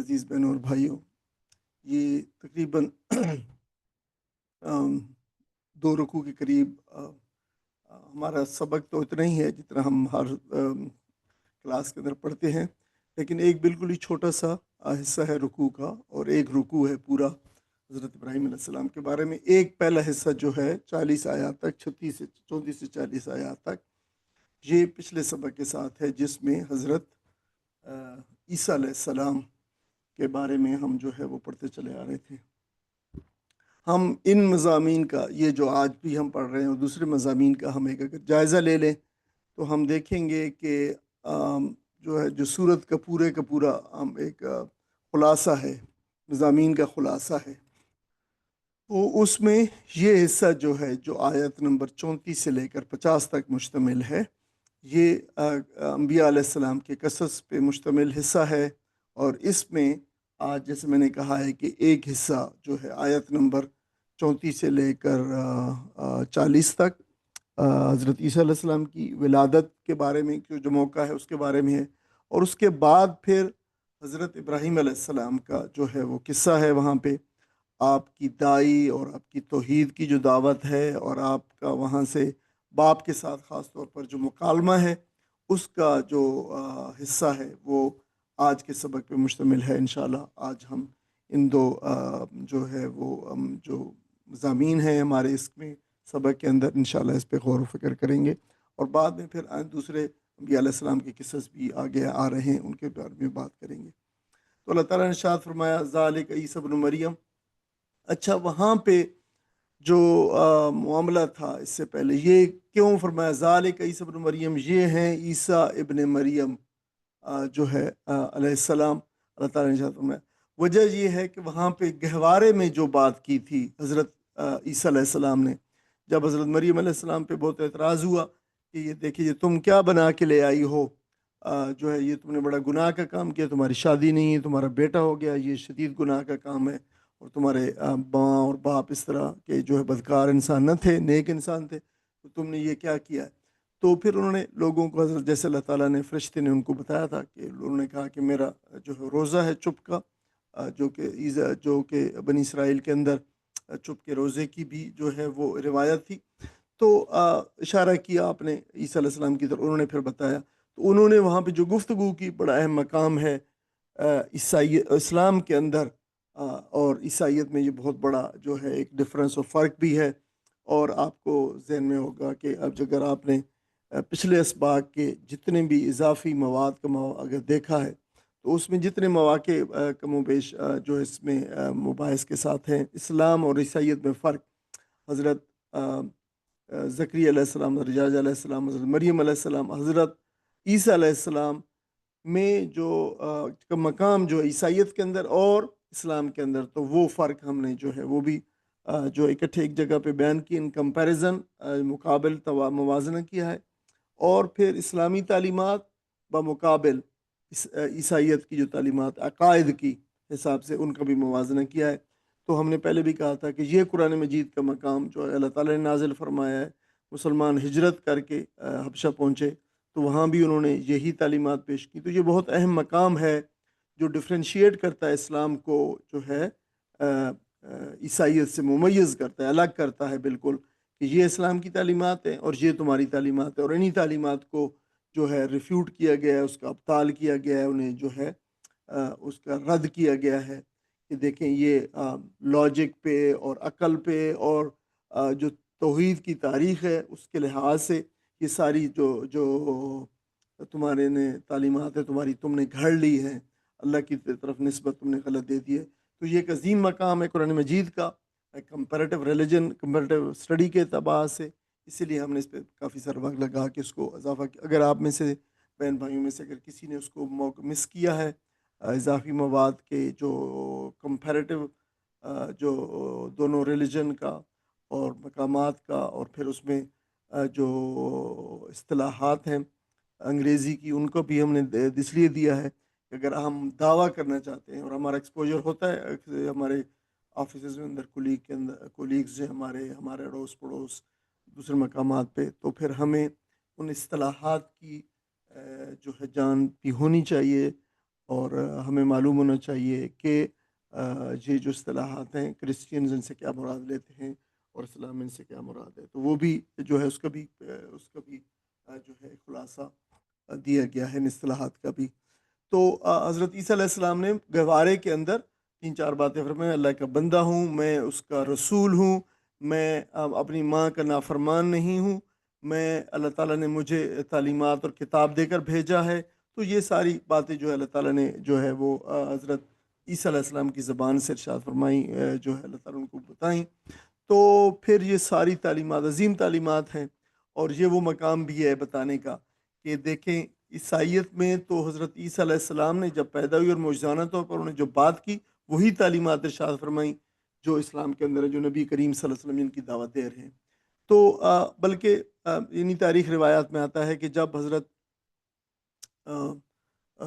عزیز بہنوں اور بھائیوں، یہ تقریباً آم، 2 رکوع کے قریب ہمارا سبق تو اتنا ہی ہے جتنا ہم ہر کلاس کے اندر پڑھتے ہیں، لیکن ایک بالکل ہی چھوٹا سا حصہ ہے رکوع کا، اور ایک رکوع ہے پورا حضرت ابراہیم علیہ السلام کے بارے میں۔ ایک پہلا حصہ جو ہے 40 آیات تک، 34 سے 40 آیات تک، یہ پچھلے سبق کے ساتھ ہے، جس میں حضرت عیسیٰ علیہ السلام کے بارے میں ہم جو ہے وہ پڑھتے چلے آ رہے تھے۔ ہم ان مضامین کا، یہ جو آج بھی ہم پڑھ رہے ہیں اور دوسرے مضامین کا ہم ایک اگر جائزہ لے لیں تو ہم دیکھیں گے کہ جو ہے جو سورت کا پورا ایک خلاصہ ہے، مضامین کا خلاصہ ہے، تو اس میں یہ حصہ جو ہے، جو آیت نمبر 34 سے لے کر 50 تک مشتمل ہے، یہ انبیاء علیہ السلام کے قصص پہ مشتمل حصہ ہے۔ اور اس میں آج جیسے میں نے کہا ہے کہ ایک حصہ جو ہے آیت نمبر 34 سے لے کر 40 تک حضرت عیسیٰ علیہ السلام کی ولادت کے بارے میں جو موقع ہے اس کے بارے میں ہے، اور اس کے بعد پھر حضرت ابراہیم علیہ السلام کا جو ہے وہ قصہ ہے، وہاں پہ آپ کی دائی اور آپ کی توحید کی جو دعوت ہے، اور آپ کا وہاں سے باپ کے ساتھ خاص طور پر جو مکالمہ ہے، اس کا جو حصہ ہے وہ آج کے سبق پہ مشتمل ہے۔ انشاءاللہ آج ہم ان دو جو ہے وہ جو مضامین ہیں ہمارے اس میں سبق کے اندر، انشاءاللہ اس پہ غور و فکر کریں گے، اور بعد میں پھر دوسرے انبیاء علیہ السلام کے قصص بھی آگے آ رہے ہیں، ان کے بارے میں بات کریں گے۔ تو اللہ تعالیٰ نے ارشاد فرمایا ذالک عیسیٰ ابن مریم۔ اچھا، وہاں پہ جو معاملہ تھا اس سے پہلے، یہ کیوں فرمایا ذالک عیسیٰ ابن مریم؟ یہ ہیں عیسیٰ ابن مریم جو ہے علیہ السلام۔ اللہ تعالیٰ نے ارشاد فرمایا، وجہ یہ ہے کہ وہاں پہ گہوارے میں جو بات کی تھی حضرت عیسیٰ علیہ السلام نے، جب حضرت مریم علیہ السلام پہ بہت اعتراض ہوا کہ یہ دیکھیے یہ تم کیا بنا کے لے آئی ہو، جو ہے یہ تم نے بڑا گناہ کا کام کیا، تمہاری شادی نہیں ہے، تمہارا بیٹا ہو گیا، یہ شدید گناہ کا کام ہے، اور تمہارے ماں اور باپ اس طرح کے جو ہے بدکار انسان نہ تھے، نیک انسان تھے، تو تم نے یہ کیا کیا ہے؟ تو پھر انہوں نے لوگوں کو، حضرت جیسے اللہ تعالیٰ نے فرشتے نے ان کو بتایا تھا کہ انہوں نے کہا کہ میرا جو ہے روزہ ہے چپ کا، جو کہ بنی اسرائیل کے اندر چپ کے روزے کی بھی جو ہے وہ روایت تھی، تو اشارہ کیا آپ نے عیسیٰ علیہ السلام کی طرف، انہوں نے پھر بتایا، تو انہوں نے وہاں پہ جو گفتگو کی، بڑا اہم مقام ہے اسلام کے اندر، اور عیسائیت میں یہ بہت بڑا جو ہے ایک ڈفرینس اور فرق بھی ہے۔ اور آپ کو ذہن میں ہوگا کہ اب اگر آپ نے پچھلے اسباق کے جتنے بھی اضافی مواد کا اگر دیکھا ہے، تو اس میں جتنے مواقع کم و بیش جو اس میں مباحث کے ساتھ ہیں، اسلام اور عیسائیت میں فرق، حضرت زکریا علیہ السلام، حضرت یحییٰ علیہ السلام، حضرت مریم علیہ السلام، حضرت عیسیٰ علیہ السلام میں جو مقام جو عیسائیت کے اندر اور اسلام کے اندر، تو وہ فرق ہم نے جو ہے وہ بھی جو اکٹھے ایک جگہ پہ بیان کی، ان کمپیریزن مقابل موازنہ کیا ہے، اور پھر اسلامی تعلیمات بمقابل عیسائیت کی جو تعلیمات عقائد کی حساب سے ان کا بھی موازنہ کیا ہے۔ تو ہم نے پہلے بھی کہا تھا کہ یہ قرآن مجید کا مقام جو اللہ تعالیٰ نے نازل فرمایا ہے، مسلمان ہجرت کر کے حبشہ پہنچے تو وہاں بھی انہوں نے یہی تعلیمات پیش کی، تو یہ بہت اہم مقام ہے جو ڈفرینشیٹ کرتا ہے اسلام کو، جو ہے عیسائیت سے ممیز کرتا ہے، الگ کرتا ہے بالکل، کہ یہ اسلام کی تعلیمات ہیں اور یہ تمہاری تعلیمات ہیں، اور انہی تعلیمات کو جو ہے ریفیوٹ کیا گیا ہے، اس کا ابطال کیا گیا ہے، انہیں جو ہے اس کا رد کیا گیا ہے کہ دیکھیں یہ لاجک پہ اور عقل پہ اور جو توحید کی تاریخ ہے اس کے لحاظ سے یہ ساری جو تمہارے نے تعلیمات ہے تمہاری، تم نے گھڑ لی ہے، اللہ کی طرف نسبت تم نے غلط دے دی ہے۔ تو یہ ایک عظیم مقام ہے قرآن مجید کا، کمپیریٹیو ریلیجن، کمپیریٹیو اسٹڈی کے اعتبار سے، اسی لیے ہم نے اس پہ کافی سارا وقت لگا کہ اس کو اضافہ کیا۔ اگر آپ میں سے بہن بھائیوں میں سے اگر کسی نے اس کو مس کیا ہے، اضافی مواد کے جو کمپیریٹیو جو دونوں ریلیجن کا اور مقامات کا، اور پھر اس میں جو اصطلاحات ہیں انگریزی کی، ان کو بھی ہم نے اس لیے دیا ہے کہ اگر ہم دعویٰ کرنا چاہتے ہیں، اور ہمارا ایکسپوجر ہوتا ہے ہمارے آفیسز میں اندر، کولیگز ہیں ہمارے اڑوس پڑوس دوسرے مقامات پہ، تو پھر ہمیں ان اصطلاحات کی جو ہے جان بھی ہونی چاہیے، اور ہمیں معلوم ہونا چاہیے کہ یہ جو اصطلاحات ہیں کرسچینز ان سے کیا مراد لیتے ہیں اور اسلام ان سے کیا مراد ہے، تو وہ بھی جو ہے اس کا بھی جو ہے خلاصہ دیا گیا ہے ان اصطلاحات کا بھی۔ تو حضرت عیسیٰ علیہ السلام نے گہوارے کے اندر تین چار باتیں فرمائیں: اللہ کا بندہ ہوں، میں اس کا رسول ہوں، میں اپنی ماں کا نافرمان نہیں ہوں، میں اللہ تعالیٰ نے مجھے تعلیمات اور کتاب دے کر بھیجا ہے۔ تو یہ ساری باتیں جو ہے اللہ تعالیٰ نے جو ہے وہ حضرت عیسیٰ علیہ السلام کی زبان سے ارشاد فرمائیں، جو ہے اللہ تعالیٰ نے ان کو بتائیں۔ تو پھر یہ ساری تعلیمات عظیم تعلیمات ہیں، اور یہ وہ مقام بھی ہے بتانے کا کہ دیکھیں عیسائیت میں تو حضرت عیسیٰ علیہ السلام نے جب پیدا ہوئی اور موجزانہ طور پر انہوں نے جو بات کی وہی تعلیمات ارشاد فرمائیں جو اسلام کے اندر ہے، جو نبی کریم صلی اللہ علیہ وسلم ان کی دعوت دے رہے ہیں۔ تو بلکہ یعنی تاریخ روایات میں آتا ہے کہ جب آ، آ،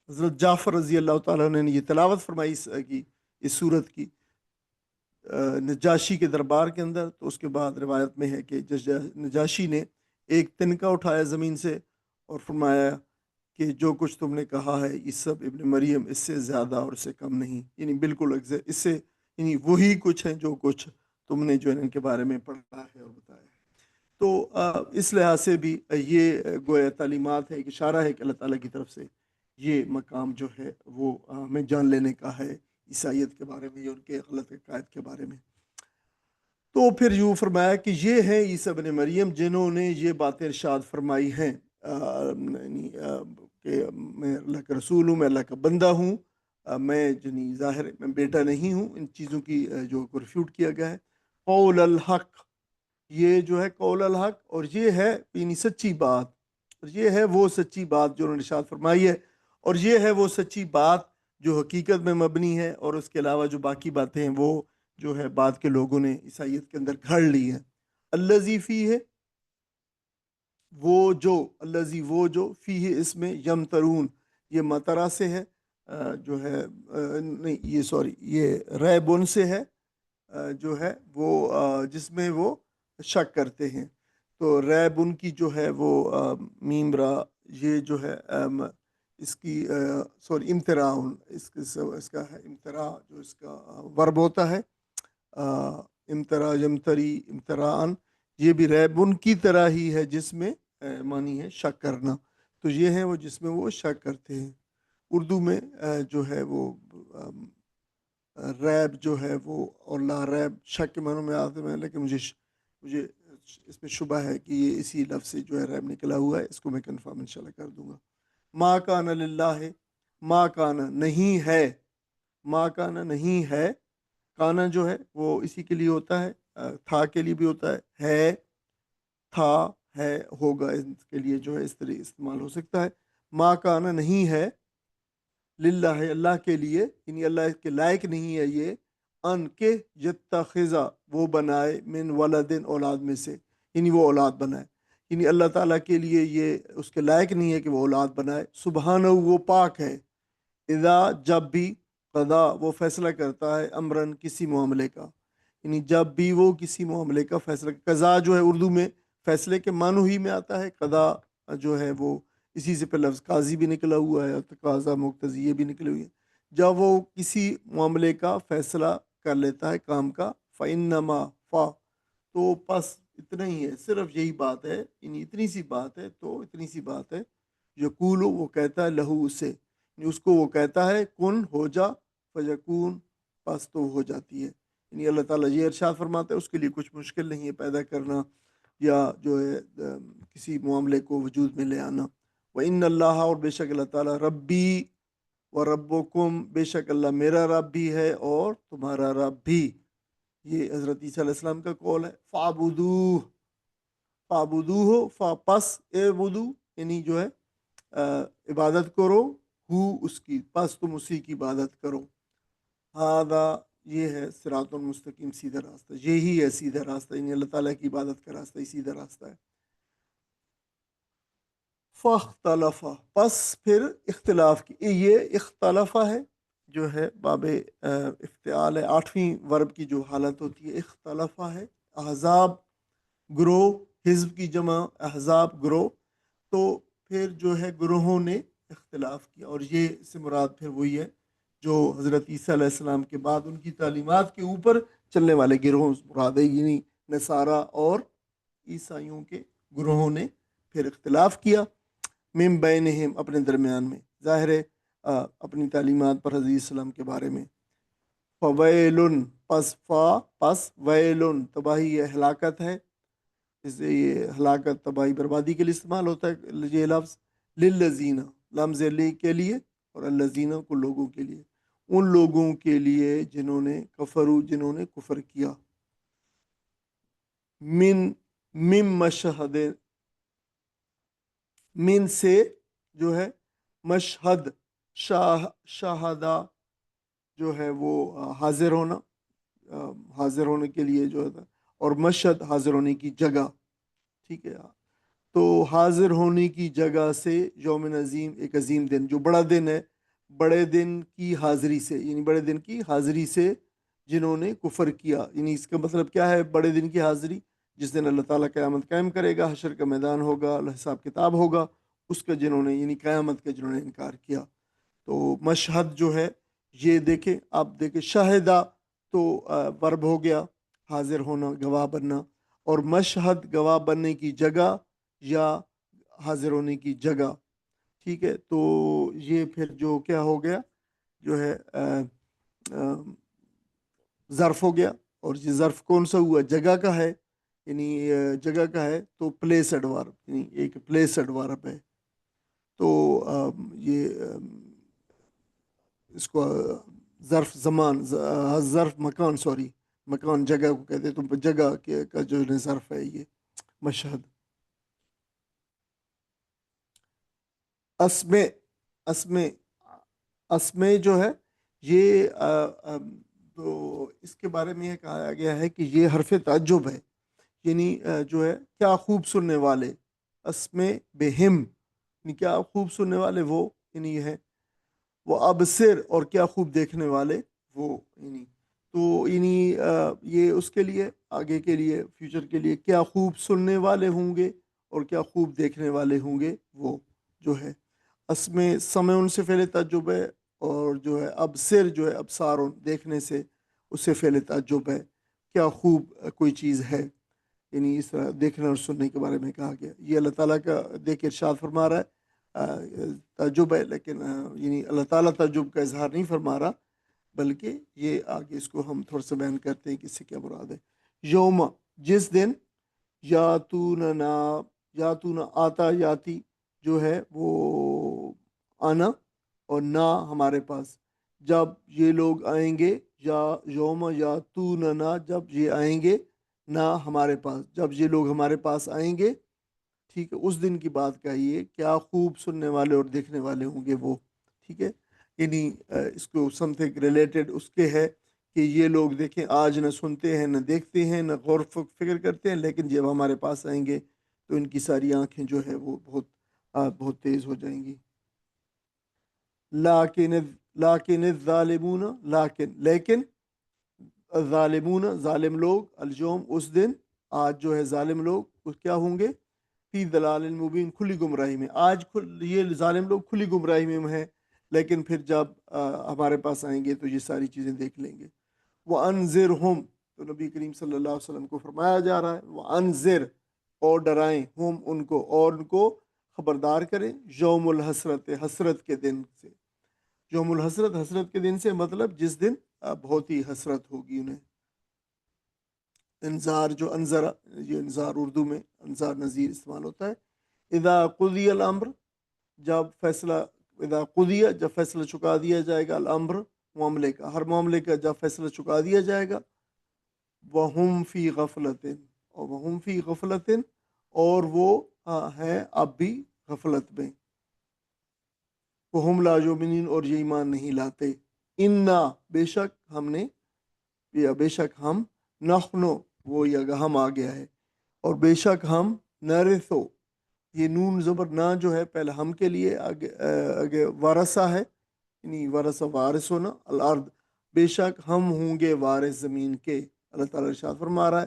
حضرت جعفر رضی اللہ تعالیٰ نے یہ تلاوت فرمائی اس سورت کی نجاشی کے دربار کے اندر، تو اس کے بعد روایت میں ہے کہ نجاشی نے ایک تنکا اٹھایا زمین سے اور فرمایا کہ جو کچھ تم نے کہا ہے عیسیٰ ابن مریم اس سے زیادہ اور اس سے کم نہیں، یعنی بالکل اس سے یعنی وہی کچھ ہیں جو کچھ تم نے جو ہے ان کے بارے میں پڑھا ہے اور بتایا ہے۔ تو اس لحاظ سے بھی یہ گویا تعلیمات ہے، ایک اشارہ ہے کہ اللہ تعالیٰ کی طرف سے یہ مقام جو ہے وہ ہمیں جان لینے کا ہے عیسائیت کے بارے میں یا ان کے غلط عقائد کے بارے میں۔ تو پھر یوں فرمایا کہ یہ ہیں عیسیٰ ابن مریم جنہوں نے یہ باتیں ارشاد فرمائی ہیں کہ میں اللہ کا رسول ہوں، میں اللہ کا بندہ ہوں، میں جنی ظاہر میں بیٹا نہیں ہوں، ان چیزوں کی جو ریفیوٹ کیا گیا ہے۔ قول الحق، یہ جو ہے قول الحق، اور یہ ہے یعنی سچی بات، اور یہ ہے وہ سچی بات جو انہوں نے ارشاد فرمائی ہے، اور یہ ہے وہ سچی بات جو حقیقت میں مبنی ہے، اور اس کے علاوہ جو باقی باتیں ہیں وہ جو ہے بعد کے لوگوں نے عیسائیت کے اندر گھڑ لی ہیں۔ الذی فی ہے وہ جو فی ہے اس میں یمترون، یہ مترا سے ہے، جو ہے نہیں یہ سوری یہ ریبن سے ہے، جو ہے وہ جس میں وہ شک کرتے ہیں۔ تو ریب ان کی جو ہے وہ میم را، یہ جو ہے اس کی سوری امتراؤن، اس کا ہے امترا، جو اس کا ورب ہوتا ہے امترا یمتری امتران، یہ بھی ریب ان کی طرح ہی ہے جس میں معنی ہے شک کرنا۔ تو یہ ہیں وہ جس میں وہ شک کرتے ہیں۔ اردو میں جو ہے وہ ریب جو ہے وہ اور لا ریب شک کے معنوں میں آتے ہیں، لیکن مجھے اس میں شبہ ہے کہ یہ اسی لفظ سے جو ہے ریب نکلا ہوا ہے، اس کو میں کنفرم انشاءاللہ کر دوں گا۔ ما کان للہ، ما کان نہیں ہے، ما کان نہیں ہے، کانا جو ہے وہ اسی کے لیے ہوتا ہے، تھا کے لیے بھی ہوتا ہے، تھا ہے ہوگا اس کے لیے جو ہے اس طرح استعمال ہو سکتا ہے۔ ما کانا نہیں ہے للہ اللہ کے لیے، یعنی اللہ کے لائق نہیں ہے یہ ان کے یتخذا وہ بنائے من ولدن اولاد میں سے، یعنی وہ اولاد بنائے، یعنی اللہ تعالیٰ کے لیے یہ اس کے لائق نہیں ہے کہ وہ اولاد بنائے۔ سبحانہ وہ پاک ہے، اذا جب بھی قضا وہ فیصلہ کرتا ہے امرن کسی معاملے کا، یعنی جب بھی وہ کسی معاملے کا فیصلہ، قضا جو ہے اردو میں فیصلے کے معنی ہی میں آتا ہے، قضا جو ہے وہ اسی سے پہ لفظ قاضی بھی نکلا ہوا ہے، تقاضا مقتضی یہ بھی نکلے ہوئے ہیں۔ جب وہ کسی معاملے کا فیصلہ کر لیتا ہے کام کا، فَإِنَّمَا فا تو پس اتنا ہی ہے، صرف یہی بات ہے، یعنی اتنی سی بات ہے، تو اتنی سی بات ہے، یقولو وہ کہتا ہے لہو اسے، یعنی اس کو وہ کہتا ہے کن ہو جا، فیکون پس تو ہو جاتی ہے۔ یعنی اللہ تعالیٰ یہ ارشاد فرماتا ہے اس کے لیے کچھ مشکل نہیں ہے پیدا کرنا یا جو ہے کسی معاملے کو وجود میں لے آنا۔ وَإِنَّ اللَّهَ اور بے شک اللہ تعالیٰ ربی و ربکم، بے شک اللہ میرا رب بھی ہے اور تمہارا رب بھی۔ یہ حضرت عیسیٰ علیہ السلام کا قول ہے۔ فَعْبُدُوهُ، فَعْبُدُوهُ پس اعبدو، یعنی جو ہے عبادت کرو، ہو اس کی، پس تم اسی کی عبادت کرو۔ ہاذا یہ ہے صراط المستقیم، سیدھا راستہ، یہی ہے سیدھا راستہ، یعنی اللہ تعالیٰ کی عبادت کا راستہ ہی سیدھا راستہ ہے۔ فاختلف پس پھر اختلاف کی، یہ اختلافہ ہے جو ہے باب افتعال ہے، 8ویں ورب کی جو حالت ہوتی ہے اختلافہ ہے۔ احزاب گروہ، حزب کی جمع احزاب گروہ، تو پھر جو ہے گروہوں نے اختلاف کیا، اور یہ اس سے مراد پھر وہی ہے جو حضرت عیسیٰ علیہ السلام کے بعد ان کی تعلیمات کے اوپر چلنے والے گروہوں سے مراد ہے، یعنی نصارہ اور عیسائیوں کے گروہوں نے پھر اختلاف کیا من بینہم اپنے درمیان میں، ظاہر ہے اپنی تعلیمات پر حضرت السلام کے بارے میں۔ فویلن پس ویلن تباہی، یہ ہلاکت ہے، اس سے یہ ہلاکت تباہی بربادی کے لیے استعمال ہوتا ہے یہ لفظ، للذین لمز لی کے لیے، اور الذین کو لوگوں کے لیے، ان لوگوں کے لیے جنہوں نے کفرو جنہوں نے کفر کیا، من مشہد، من سے جو ہے مشہد، شاہدہ جو ہے وہ حاضر ہونا، حاضر ہونے کے لیے جو ہے، اور مشہد حاضر ہونے کی جگہ، ٹھیک ہے۔ تو حاضر ہونے کی جگہ سے یوم عظیم، ایک عظیم دن جو بڑا دن ہے، بڑے دن کی حاضری سے، یعنی بڑے دن کی حاضری سے جنہوں نے کفر کیا، یعنی اس کا مطلب کیا ہے بڑے دن کی حاضری؟ جس دن اللہ تعالیٰ قیامت قائم کرے گا، حشر کا میدان ہوگا، اللہ حساب کتاب ہوگا، اس کا جنہوں نے یعنی قیامت کا جنہوں نے انکار کیا۔ تو مشہد جو ہے یہ دیکھیں، آپ دیکھیں شاہدہ تو ورب ہو گیا، حاضر ہونا، گواہ بننا، اور مشہد گواہ بننے کی جگہ یا حاضر ہونے کی جگہ، ٹھیک ہے۔ تو یہ پھر جو کیا ہو گیا جو ہے ظرف ہو گیا، اور یہ ظرف کون سا ہوا؟ جگہ کا ہے، یعنی جگہ کا ہے تو پلیس ایڈورب، یعنی ایک پلیس ایڈورب ہے۔ تو یہ اس کو ظرف زمان، ظرف مکان، سوری مکان جگہ کو کہتے ہیں، تو جگہ کا جو ظرف ہے یہ مشہد۔ اسمے، اسمے، اسمے جو ہے یہ تو اس کے بارے میں یہ کہا گیا ہے کہ یہ حرف تعجب ہے، یعنی جو ہے کیا خوب سننے والے، اسمے بہم، یعنی کیا خوب سننے والے وہ، یعنی یہ ہے وہ ابصر، اور کیا خوب دیکھنے والے وہ، یعنی تو یعنی یہ اس کے لیے آگے کے لیے فیوچر کے لیے کیا خوب سننے والے ہوں گے اور کیا خوب دیکھنے والے ہوں گے وہ جو ہے۔ اسمے سمع ان سے فعل تعجب ہے، اور جو ہے ابصر جو ہے ابصار دیکھنے سے اس سے فعل تعجب ہے، کیا خوب کوئی چیز ہے، یعنی اس طرح دیکھنے اور سننے کے بارے میں کہا گیا۔ یہ اللہ تعالیٰ کا دیکھ ارشاد فرما رہا ہے، تعجب ہے، لیکن یعنی اللہ تعالیٰ تعجب کا اظہار نہیں فرما رہا، بلکہ یہ آگے اس کو ہم تھوڑا سا بیان کرتے ہیں کہ اس سے کیا مراد ہے۔ یوم، جس دن، یاتون آتا، یاتی جو ہے وہ آنا، اور نہ ہمارے پاس، جب یہ لوگ آئیں گے، یا یوم یاتوننا جب یہ آئیں گے، نہ ہمارے پاس، جب یہ لوگ ہمارے پاس آئیں گے، ٹھیک ہے، اس دن کی بات کہیے، کیا خوب سننے والے اور دیکھنے والے ہوں گے وہ، ٹھیک ہے۔ یعنی اس کو سم تھنگ ریلیٹڈ اس کے ہے کہ یہ لوگ دیکھیں آج نہ سنتے ہیں نہ دیکھتے ہیں نہ غور فکر کرتے ہیں، لیکن جب ہمارے پاس آئیں گے تو ان کی ساری آنکھیں جو ہے وہ بہت تیز ہو جائیں گی۔ لیکن الظالمون، لیکن الظالمون ظالم لوگ، الجوم اس دن، آج جو ہے ظالم لوگ کیا ہوں گے؟ فی ضلال مبین، کھلی گمراہی میں، آج یہ ظالم لوگ کھلی گمراہی میں ہیں، لیکن پھر جب ہمارے پاس آئیں گے تو یہ ساری چیزیں دیکھ لیں گے۔ وَأَنذِرْهُمْ، تو نبی کریم صلی اللہ علیہ وسلم کو فرمایا جا رہا ہے وَأَنذِرْ، اور ڈرائیں، ہم ان کو، اور ان کو خبردار کریں، یوم الحسرت، حسرت کے دن سے، یوم الحسرت، حسرت کے دن سے مطلب جس دن بہت ہی حسرت ہوگی انہیں۔ انذار جو انذر، یہ انذار اردو میں انذار نذیر استعمال ہوتا ہے۔ اذا قضی الامر، جب فیصلہ، اذا قضیہ جب فیصلہ چکا دیا جائے گا، الامر معاملے کا، ہر معاملے کا جب فیصلہ چکا دیا جائے گا، وہم فی غفلت، اور وہم فی غفلت، اور وہ ہیں اب بھی غفلت میں، وہم لا یؤمنون، اور یہ ایمان نہیں لاتے۔ انا، بے شک ہم نے، یا بے شک ہم، نحنو، وہ یا ہم آ گیا ہے، اور بے شک ہم، نرثو، یہ نون زبر نہ جو ہے پہلے ہم کے لیے، آگے ورثہ ہے، یعنی ورثہ وارث ہونا، الارض، بے شک ہم ہوں گے وارث زمین کے، اللہ تعالیٰ ارشاد فرما رہا ہے۔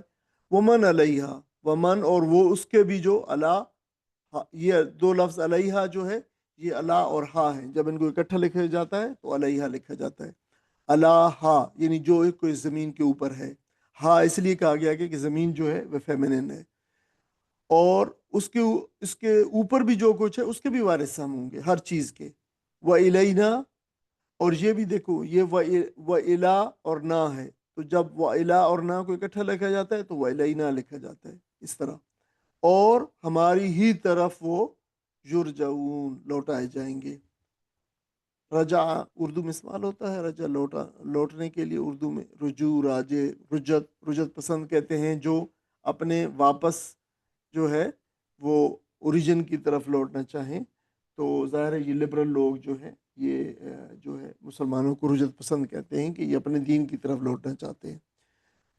ومن علیہا، ومن، اور وہ اس کے بھی جو، اللہ، یہ دو لفظ علیہا جو ہے یہ اللہ اور ہا ہیں، جب ان کو اکٹھا لکھا جاتا ہے تو علیہا لکھا جاتا ہے۔ اللہ ہا یعنی جو ایک کوئی زمین کے اوپر ہے، ہا اس لیے کہا گیا کہ زمین جو ہے وہ فیمنن ہے، اور اس کے اوپر بھی جو کچھ ہے اس کے بھی وارث ہم ہوں گے ہر چیز کے۔ وہ الینا، اور یہ بھی دیکھو یہ و الا اور نا ہے، تو جب و الا اور نا کو اکٹھا لکھا جاتا ہے تو و الینا لکھا جاتا ہے اس طرح، اور ہماری ہی طرف وہ یرجعون لوٹائے جائیں گے۔ رجع اردو میں استعمال ہوتا ہے، رجع لوٹنے کے لیے، اردو میں رجوع، راجے، رجت پسند کہتے ہیں جو اپنے واپس جو ہے وہ اوریجن کی طرف لوٹنا چاہیں۔ تو ظاہر ہے یہ لبرل لوگ جو ہیں یہ جو ہے مسلمانوں کو رجت پسند کہتے ہیں کہ یہ اپنے دین کی طرف لوٹنا چاہتے ہیں،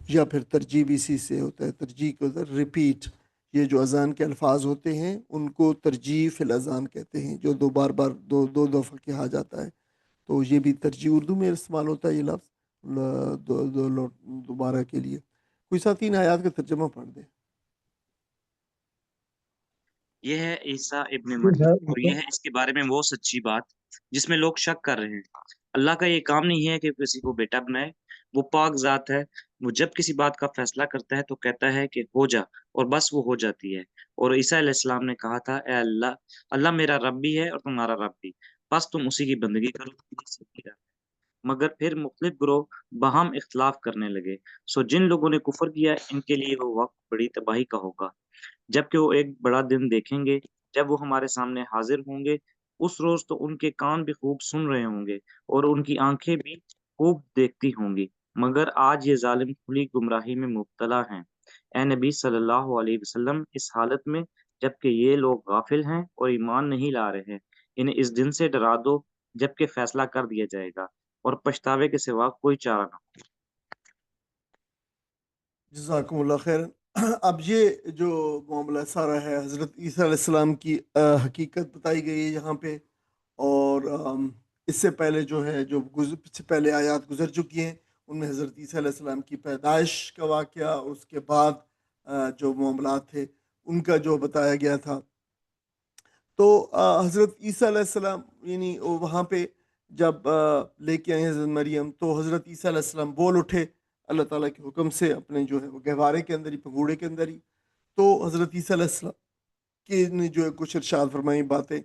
یا پھر ترجیح بھی اسی سے ہوتا ہے، ترجیح کو ریپیٹ، یہ جو اذان کے الفاظ ہوتے ہیں ان کو ترجیح فی الاذان کہتے ہیں، جو دو بار بار دو دو دفعہ کہا جاتا ہے، تو یہ بھی ترجیح اردو میں استعمال ہوتا ہے یہ لفظ دوبارہ کے لیے۔ کوئی ساتھ ان آیات کا ترجمہ پڑھ دیں۔ یہ ہے عیسیٰ ابن مریم، اور یہ ہے اس کے بارے میں وہ سچی بات جس میں لوگ شک کر رہے ہیں۔ اللہ کا یہ کام نہیں ہے کہ کسی کو بیٹا بنائے، وہ پاک ذات ہے۔ وہ جب کسی بات کا فیصلہ کرتا ہے تو کہتا ہے کہ ہو جا، اور بس وہ ہو جاتی ہے۔ اور عیسیٰ علیہ السلام نے کہا تھا، اے اللہ، اللہ میرا رب بھی ہے اور تمہارا رب بھی، بس تم اسی کی بندگی کرو، یہ سیدھی راہ ہے۔ مگر پھر مختلف گروہ باہم اختلاف کرنے لگے، سو جن لوگوں نے کفر کیا ان کے لیے وہ وقت بڑی تباہی کا ہوگا، جبکہ وہ ایک بڑا دن دیکھیں گے جب وہ ہمارے سامنے حاضر ہوں گے۔ اس روز تو ان کے کان بھی خوب سن رہے ہوں گے اور ان کی آنکھیں بھی خوب دیکھتی ہوں گی، مگر آج یہ ظالم کھلی گمراہی میں مبتلا ہیں۔ اے نبی صلی اللہ علیہ وسلم، اس حالت میں جبکہ یہ لوگ غافل ہیں اور ایمان نہیں لا رہے ہیں، انہیں اس دن سے ڈرا دو جبکہ فیصلہ کر دیا جائے گا اور پچھتاوے کے سوا کوئی چارہ نہ ہو۔ جزاکم اللہ خیر۔ اب یہ جو معاملہ سارا ہے حضرت عیسیٰ علیہ السلام کی حقیقت بتائی گئی ہے یہاں پہ، اور اس سے پہلے جو ہے جو سے پہلے آیات گزر چکی ہیں ان میں حضرت عیسیٰ علیہ السلام کی پیدائش کا واقعہ اور اس کے بعد جو معاملات تھے ان کا جو بتایا گیا تھا۔ تو حضرت عیسیٰ علیہ السلام یعنی وہاں پہ جب لے کے آئے حضرت مریم، تو حضرت عیسیٰ علیہ السلام بول اٹھے اللہ تعالیٰ کے حکم سے اپنے جو ہے وہ گہوارے کے اندر ہی، پگوڑے کے اندر ہی۔ تو حضرت عیسیٰ علیہ السلام کے نے جو ہے کچھ ارشاد فرمائی باتیں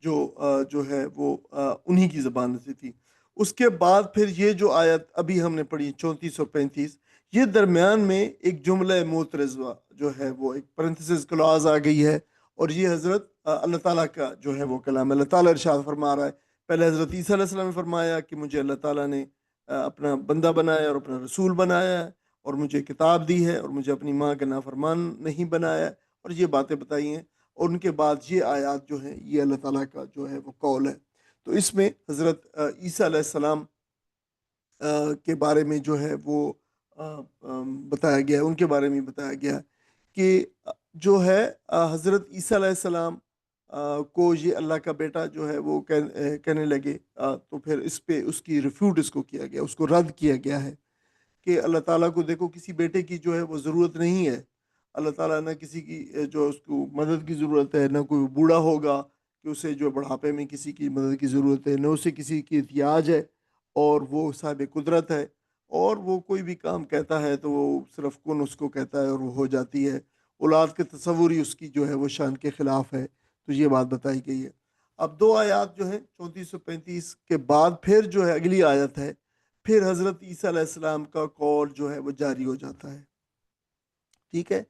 جو ہے وہ انہی کی زبان سے تھی۔ اس کے بعد پھر یہ جو آیت ابھی ہم نے پڑھی 34 اور 35، یہ درمیان میں ایک جملہ معترضہ جو ہے وہ ایک پرنتھسس کلاز آ گئی ہے، اور یہ حضرت اللہ تعالیٰ کا جو ہے وہ کلام ہے۔ اللہ تعالیٰ ارشاد فرما رہا ہے، پہلے حضرت عیسیٰ علیہ السلام نے فرمایا کہ مجھے اللہ تعالیٰ نے اپنا بندہ بنایا اور اپنا رسول بنایا ہے، اور مجھے کتاب دی ہے، اور مجھے اپنی ماں کا نافرمان نہیں بنایا ہے، اور یہ باتیں بتائی ہیں۔ اور ان کے بعد یہ آیات جو ہیں یہ اللہ تعالیٰ کا جو ہے وہ قول ہے۔ تو اس میں حضرت عیسیٰ علیہ السلام کے بارے میں جو ہے وہ بتایا گیا ہے، ان کے بارے میں بتایا گیا ہے کہ جو ہے حضرت عیسیٰ علیہ السلام کو یہ اللہ کا بیٹا جو ہے وہ کہنے لگے، تو پھر اس پہ اس کی ریفیوٹ اس کو کیا گیا، اس کو رد کیا گیا ہے کہ اللہ تعالیٰ کو دیکھو کسی بیٹے کی جو ہے وہ ضرورت نہیں ہے۔ اللہ تعالیٰ نہ کسی کی جو اس کو مدد کی ضرورت ہے، نہ کوئی بوڑھا ہوگا کہ اسے جو بڑھاپے میں کسی کی مدد کی ضرورت ہے، نہ اسے کسی کی احتیاج ہے، اور وہ صاحب قدرت ہے، اور وہ کوئی بھی کام کہتا ہے تو وہ صرف کن اس کو کہتا ہے اور وہ ہو جاتی ہے۔ اولاد کے تصور ہی اس کی جو ہے وہ شان کے خلاف ہے، تو یہ بات بتائی گئی ہے۔ اب دو آیات جو ہیں 34 و 35 کے بعد پھر جو ہے اگلی آیت ہے، پھر حضرت عیسیٰ علیہ السلام کا قول جو ہے وہ جاری ہو جاتا ہے، ٹھیک ہے۔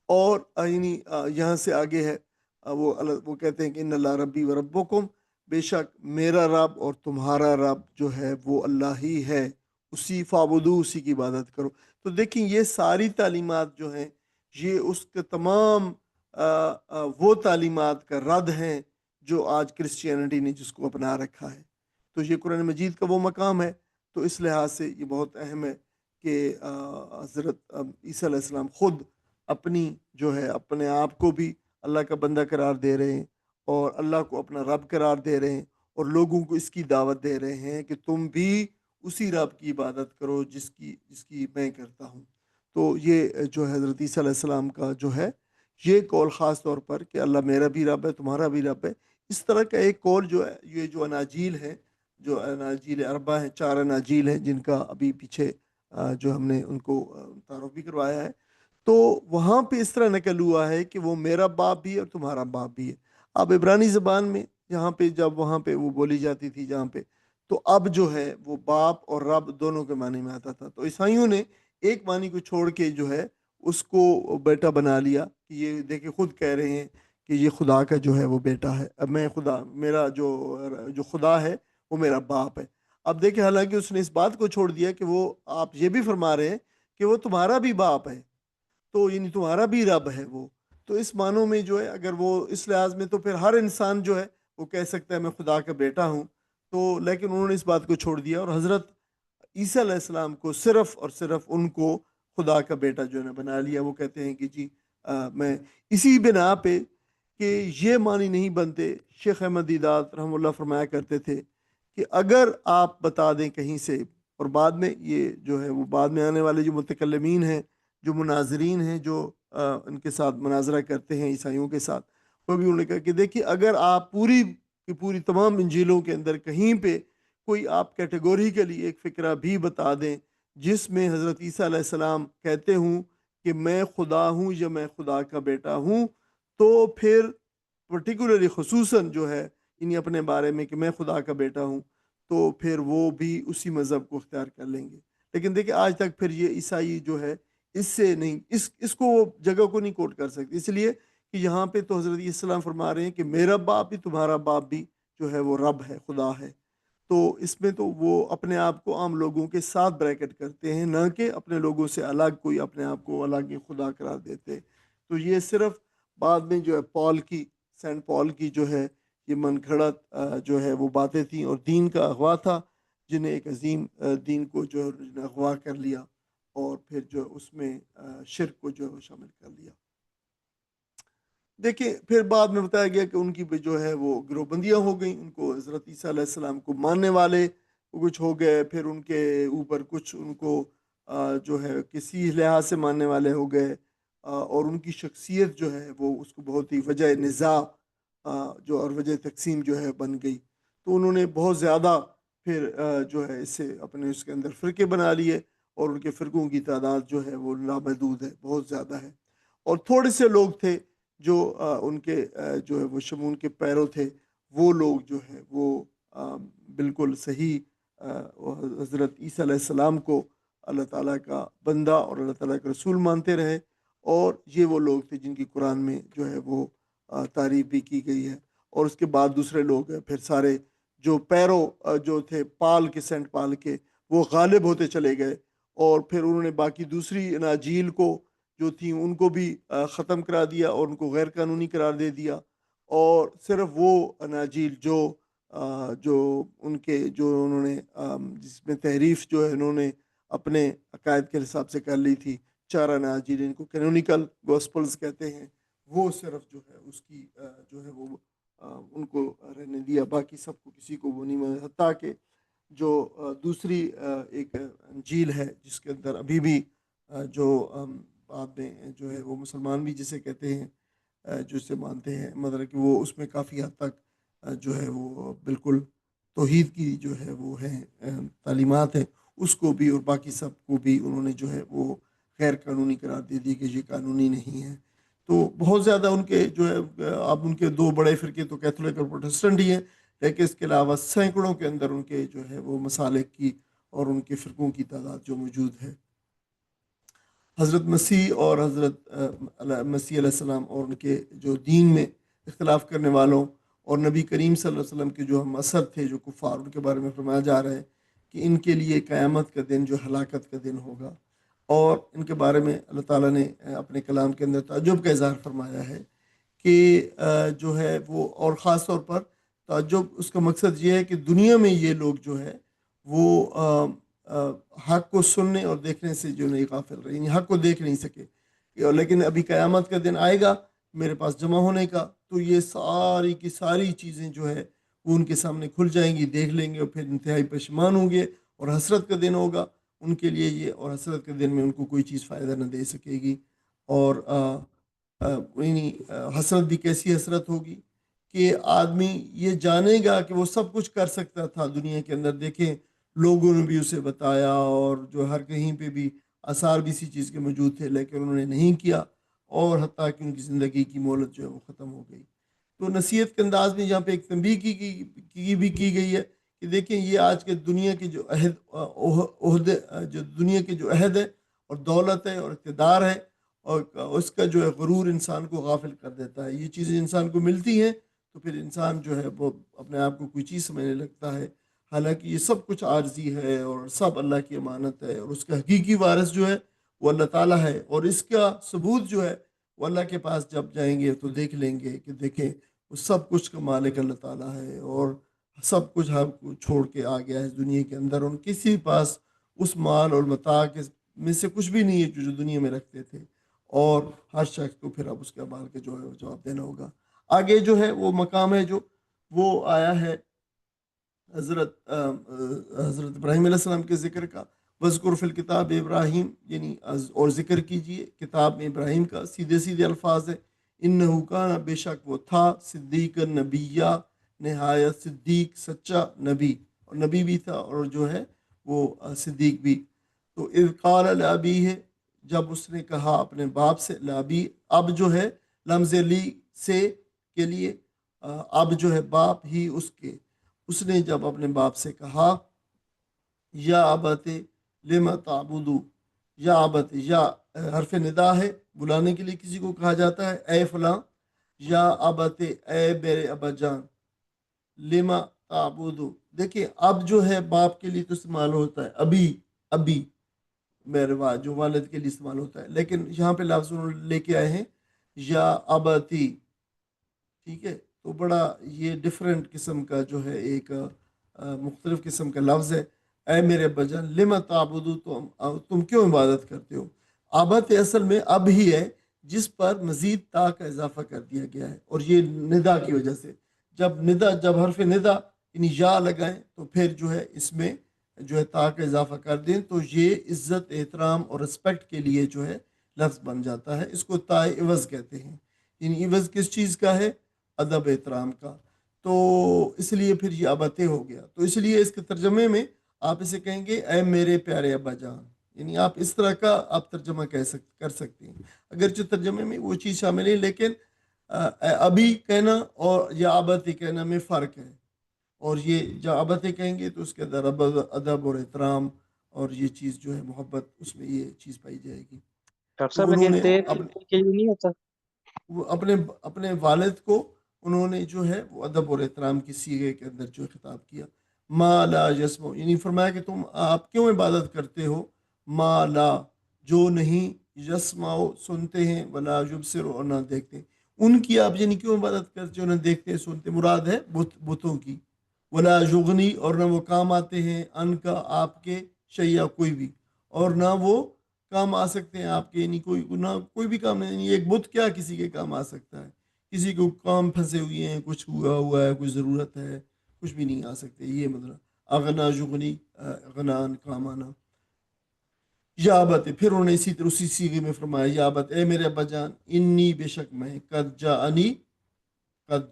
اور یعنی یہاں سے آگے ہے وہ کہتے ہیں کہ ان اللہ ربی و ربکم، بے شک میرا رب اور تمہارا رب جو ہے وہ اللہ ہی ہے، اسی فعبدو، اسی کی عبادت کرو۔ تو دیکھیں یہ ساری تعلیمات جو ہیں یہ اس کے تمام وہ تعلیمات کا رد ہیں جو آج کرسچینٹی نے جس کو اپنا رکھا ہے۔ تو یہ قرآن مجید کا وہ مقام ہے، تو اس لحاظ سے یہ بہت اہم ہے کہ حضرت عیسیٰ علیہ السلام خود اپنی جو ہے اپنے آپ کو بھی اللہ کا بندہ قرار دے رہے ہیں، اور اللہ کو اپنا رب قرار دے رہے ہیں، اور لوگوں کو اس کی دعوت دے رہے ہیں کہ تم بھی اسی رب کی عبادت کرو جس کی میں کرتا ہوں۔ تو یہ جو حضرت عیسیٰ علیہ السلام کا جو ہے یہ قول خاص طور پر کہ اللہ میرا بھی رب ہے، تمہارا بھی رب ہے، اس طرح کا ایک قول جو ہے، یہ جو اناجیل ہے، جو اناجیل اربع ہیں، 4 اناجیل ہیں جن کا ابھی پیچھے جو ہم نے ان کو تعارف بھی کروایا ہے، تو وہاں پہ اس طرح نقل ہوا ہے کہ وہ میرا باپ بھی ہے اور تمہارا باپ بھی ہے۔ اب عبرانی زبان میں جہاں پہ جب وہاں پہ وہ بولی جاتی تھی جہاں پہ، تو اب جو ہے وہ باپ اور رب دونوں کے معنی میں آتا تھا، تو عیسائیوں نے ایک معنی کو چھوڑ کے جو ہے اس کو بیٹا بنا لیا کہ یہ دیکھیں خود کہہ رہے ہیں کہ یہ خدا کا جو ہے وہ بیٹا ہے، اب میں خدا، میرا جو خدا ہے وہ میرا باپ ہے۔ اب دیکھیں حالانکہ اس نے اس بات کو چھوڑ دیا کہ وہ، آپ یہ بھی فرما رہے ہیں کہ وہ تمہارا بھی باپ ہے، تو یعنی تمہارا بھی رب ہے وہ، تو اس معنوں میں جو ہے اگر وہ اس لحاظ میں، تو پھر ہر انسان جو ہے وہ کہہ سکتا ہے میں خدا کا بیٹا ہوں، تو لیکن انہوں نے اس بات کو چھوڑ دیا اور حضرت عیسیٰ علیہ السلام کو صرف اور صرف ان کو خدا کا بیٹا جو ہے نا بنا لیا۔ وہ کہتے ہیں کہ جی میں اسی بنا پہ کہ یہ معنی نہیں بنتے، شیخ احمد دیدات رحمہ اللہ فرمایا کرتے تھے کہ اگر آپ بتا دیں کہیں سے، اور بعد میں یہ جو ہے وہ بعد میں آنے والے جو متکلمین ہیں، جو مناظرین ہیں، جو ان کے ساتھ مناظرہ کرتے ہیں عیسائیوں کے ساتھ، وہ بھی انہوں نے کہا کہ دیکھیے اگر آپ پوری کی پوری تمام انجیلوں کے اندر کہیں پہ کوئی آپ کیٹیگوریکلی ایک فقرہ بھی بتا دیں جس میں حضرت عیسیٰ علیہ السلام کہتے ہوں کہ میں خدا ہوں یا میں خدا کا بیٹا ہوں، تو پھر پرٹیکولرلی خصوصاً جو ہے انہیں اپنے بارے میں کہ میں خدا کا بیٹا ہوں، تو پھر وہ بھی اسی مذہب کو اختیار کر لیں گے۔ لیکن دیکھیں آج تک پھر یہ عیسائی جو ہے اس سے نہیں، اس کو وہ جگہ کو نہیں کوٹ کر سکتے، اس لیے کہ یہاں پہ تو حضرت السلام فرما رہے ہیں کہ میرا باپ بھی تمہارا باپ بھی جو ہے وہ رب ہے، خدا ہے، تو اس میں تو وہ اپنے آپ کو عام لوگوں کے ساتھ بریکٹ کرتے ہیں، نہ کہ اپنے لوگوں سے الگ کوئی اپنے آپ کو الگ خدا قرار دیتے۔ تو یہ صرف بعد میں جو ہے پال کی، سینٹ پال کی جو ہے یہ من گھڑت جو ہے وہ باتیں تھیں اور دین کا اغوا تھا، جنہیں ایک عظیم دین کو جو ہے انہوں نے اغوا کر لیا اور پھر جو اس میں شرک کو جو ہے وہ شامل کر لیا۔ دیکھیں پھر بعد میں بتایا گیا کہ ان کی بھی جو ہے وہ گروہ بندیاں ہو گئیں، ان کو حضرت عیسیٰ علیہ السلام کو ماننے والے کچھ ہو گئے، پھر ان کے اوپر کچھ ان کو جو ہے کسی لحاظ سے ماننے والے ہو گئے، اور ان کی شخصیت جو ہے وہ اس کو بہت ہی وجہ نزاع جو اور وجہ تقسیم جو ہے بن گئی، تو انہوں نے بہت زیادہ پھر جو ہے اسے اپنے اس کے اندر فرقے بنا لیے، اور ان کے فرقوں کی تعداد جو ہے وہ لامحدود ہے، بہت زیادہ ہے، اور تھوڑے سے لوگ تھے جو ان کے جو ہے وہ شمون کے پیرو تھے، وہ لوگ جو ہے وہ بالکل صحیح حضرت عیسیٰ علیہ السلام کو اللہ تعالیٰ کا بندہ اور اللہ تعالیٰ کا رسول مانتے رہے، اور یہ وہ لوگ تھے جن کی قرآن میں جو ہے وہ تعریف بھی کی گئی ہے، اور اس کے بعد دوسرے لوگ ہیں پھر سارے جو پیرو جو تھے پال کے، سینٹ پال کے، وہ غالب ہوتے چلے گئے، اور پھر انہوں نے باقی دوسری اناجیل کو جو تھیں ان کو بھی ختم کرا دیا اور ان کو غیر قانونی قرار دے دیا، اور صرف وہ اناجیل جو ان کے جو انہوں نے جس میں تحریف جو ہے انہوں نے اپنے عقائد کے حساب سے کر لی تھی، 4 اناجیل ان کو کینونیکل گوسپلز کہتے ہیں، وہ صرف جو ہے اس کی جو ہے وہ ان کو رہنے دیا، باقی سب کو کسی کو وہ نہیں مانا، حتیٰ کہ جو دوسری ایک انجیل ہے جس کے اندر ابھی بھی جو بعد میں جو ہے وہ مسلمان بھی جسے کہتے ہیں جو اسے مانتے ہیں، مطلب کہ وہ اس میں کافی حد تک جو ہے وہ بالکل توحید کی جو ہے وہ ہے تعلیمات ہیں، اس کو بھی اور باقی سب کو بھی انہوں نے جو ہے وہ غیر قانونی قرار دے دی کہ یہ قانونی نہیں ہے۔ تو بہت زیادہ ان کے جو ہے اب ان کے 2 بڑے فرقے تو کیتھولک اور پروٹسٹنٹ ہی ہیں، لیکن اس کے علاوہ سینکڑوں کے اندر ان کے جو ہے وہ مسالک کی اور ان کے فرقوں کی تعداد جو موجود ہے۔ حضرت مسیح اور حضرت مسیح علیہ السلام اور ان کے جو دین میں اختلاف کرنے والوں اور نبی کریم صلی اللہ علیہ وسلم کے جو ہم اثر تھے جو کفار، ان کے بارے میں فرمایا جا رہا ہے کہ ان کے لیے قیامت کا دن جو ہلاکت کا دن ہوگا، اور ان کے بارے میں اللہ تعالیٰ نے اپنے کلام کے اندر تعجب کا اظہار فرمایا ہے کہ جو ہے وہ، اور خاص طور پر تعجب اس کا مقصد یہ ہے کہ دنیا میں یہ لوگ جو ہے وہ حق کو سننے اور دیکھنے سے جو نہیں غافل رہے، یعنی حق کو دیکھ نہیں سکے، لیکن ابھی قیامت کا دن آئے گا میرے پاس جمع ہونے کا، تو یہ ساری کی ساری چیزیں جو ہے وہ ان کے سامنے کھل جائیں گی، دیکھ لیں گے، اور پھر انتہائی پشیمان ہوں گے، اور حسرت کا دن ہوگا ان کے لیے یہ، اور حسرت کے دن میں ان کو کوئی چیز فائدہ نہ دے سکے گی، اور یعنی حسرت بھی کیسی حسرت ہوگی کہ آدمی یہ جانے گا کہ وہ سب کچھ کر سکتا تھا دنیا کے اندر. دیکھیں لوگوں نے بھی اسے بتایا اور جو ہر کہیں پہ بھی آثار بھی اسی چیز کے موجود تھے، لیکن انہوں نے نہیں کیا، اور حتیٰ کہ ان کی زندگی کی مہلت جو ہے وہ ختم ہو گئی. تو نصیحت کے انداز میں یہاں پہ ایک تنبیہ کی گئی ہے کہ دیکھیں یہ آج کے دنیا کے جو جو دنیا کے جو عہد ہے اور دولت ہے اور اقتدار ہے، اور اس کا جو ہے غرور انسان کو غافل کر دیتا ہے. یہ چیزیں انسان کو ملتی ہیں تو پھر انسان جو ہے وہ اپنے آپ کو کوئی چیز سمجھنے لگتا ہے، حالانکہ یہ سب کچھ عارضی ہے اور سب اللہ کی امانت ہے، اور اس کا حقیقی وارث جو ہے وہ اللہ تعالیٰ ہے. اور اس کا ثبوت جو ہے وہ اللہ کے پاس جب جائیں گے تو دیکھ لیں گے کہ دیکھیں وہ سب کچھ کا مالک اللہ تعالیٰ ہے، اور سب کچھ ہم کو چھوڑ کے آ گیا ہے اس دنیا کے اندر. اور کسی کے پاس اس مال اور متاع کے میں سے کچھ بھی نہیں ہے جو دنیا میں رکھتے تھے، اور ہر شخص کو پھر اب اس کے مال کے جو ہے جواب دینا ہوگا. آگے جو ہے وہ مقام ہے جو وہ آیا ہے حضرت ابراہیم علیہ السلام کے ذکر کا. وذکر فی الکتاب ابراہیم، یعنی اور ذکر کیجئے کتاب میں ابراہیم کا. سیدھے سیدھے الفاظ ہے، انہ کان، بے شک وہ تھا، صدیق نبیہ، نہایت صدیق سچا نبی، اور نبی بھی تھا اور جو ہے وہ صدیق بھی. تو اذ قال لابیہ، جب اس نے کہا اپنے باپ سے، لابی اب جو ہے لمز لی سے کے لیے، اب جو ہے باپ ہی اس کے. اس نے جب اپنے باپ سے کہا یا ابت لما تعبدو، یا ابت، یا حرف ندا ہے، بلانے کے لیے کسی کو کہا جاتا ہے، اے فلاں. یا ابت، اے میرے ابا جان، لما تعبدو، دیکھیں اب جو ہے باپ کے لیے تو استعمال ہوتا ہے ابھی، ابھی میرے جو والد کے لیے استعمال ہوتا ہے، لیکن یہاں پہ لفظ انہوں لے کے آئے ہیں یا ابتی. ٹھیک ہے، تو بڑا یہ ڈفرینٹ قسم کا جو ہے ایک مختلف قسم کا لفظ ہے. اے میرے ابا جان، لما تعبدو، تم کیوں عبادت کرتے ہو. آبت اصل میں اب ہی ہے جس پر مزید تا کا اضافہ کر دیا گیا ہے، اور یہ ندا کی وجہ سے. جب حرف ندا یعنی یا لگائیں تو پھر جو ہے اس میں جو ہے تا کا اضافہ کر دیں تو یہ عزت، احترام اور رسپیکٹ کے لیے جو ہے لفظ بن جاتا ہے. اس کو تا عوض کہتے ہیں. یعنی عوض کس چیز کا ہے؟ ادب احترام کا. تو اس لیے پھر یہ ابتے ہو گیا. تو اس لیے اس کے ترجمے میں آپ اسے کہیں گے اے میرے پیارے ابا جان. یعنی آپ اس طرح کا آپ ترجمہ کر سکتے ہیں، اگرچہ ترجمے میں وہ چیز شامل ہے، لیکن ابھی کہنا اور یا ابتی کہنا میں فرق ہے. اور یہ جب ابتے کہیں گے تو اس کے اندر ادب اور احترام اور یہ چیز جو ہے محبت، اس میں یہ چیز پائی جائے گی. ڈاکٹر تو صاحب انہوں لیکن نے تیل کے لیے نہیں ہوتا؟ وہ اپنے والد کو انہوں نے جو ہے وہ ادب اور احترام کی صیغے کے اندر جو خطاب کیا. ما لا یسمع، یعنی فرمایا کہ تم آپ کیوں عبادت کرتے ہو، ما لا جو نہیں، یسمع سنتے ہیں، ولا یبصر اور نہ دیکھتے. ان کی آپ یعنی کیوں عبادت کرتے ہو، نہ دیکھتے ہیں سنتے، مراد ہے بتوں کی. ولا یغنی اور نہ وہ کام آتے ہیں، ان کا آپ کے، شیء کوئی بھی، اور نہ وہ کام آ سکتے ہیں آپ کے، یعنی کوئی بھی کام نہیں. یعنی ایک بت کیا کسی کے کام آ سکتا ہے؟ کسی کو کام پھنسے ہوئے ہیں، کچھ ہوا ہے، کوئی ضرورت ہے، کچھ بھی نہیں آ سکتے. یہ مطلب اغنا یغنی، غنان کام آنا. یا ابت، پھر انہوں نے اسی طرح اسی سیغے میں فرمایا یا ابت، اے میرے ابا جان، انی بے شک میں، قد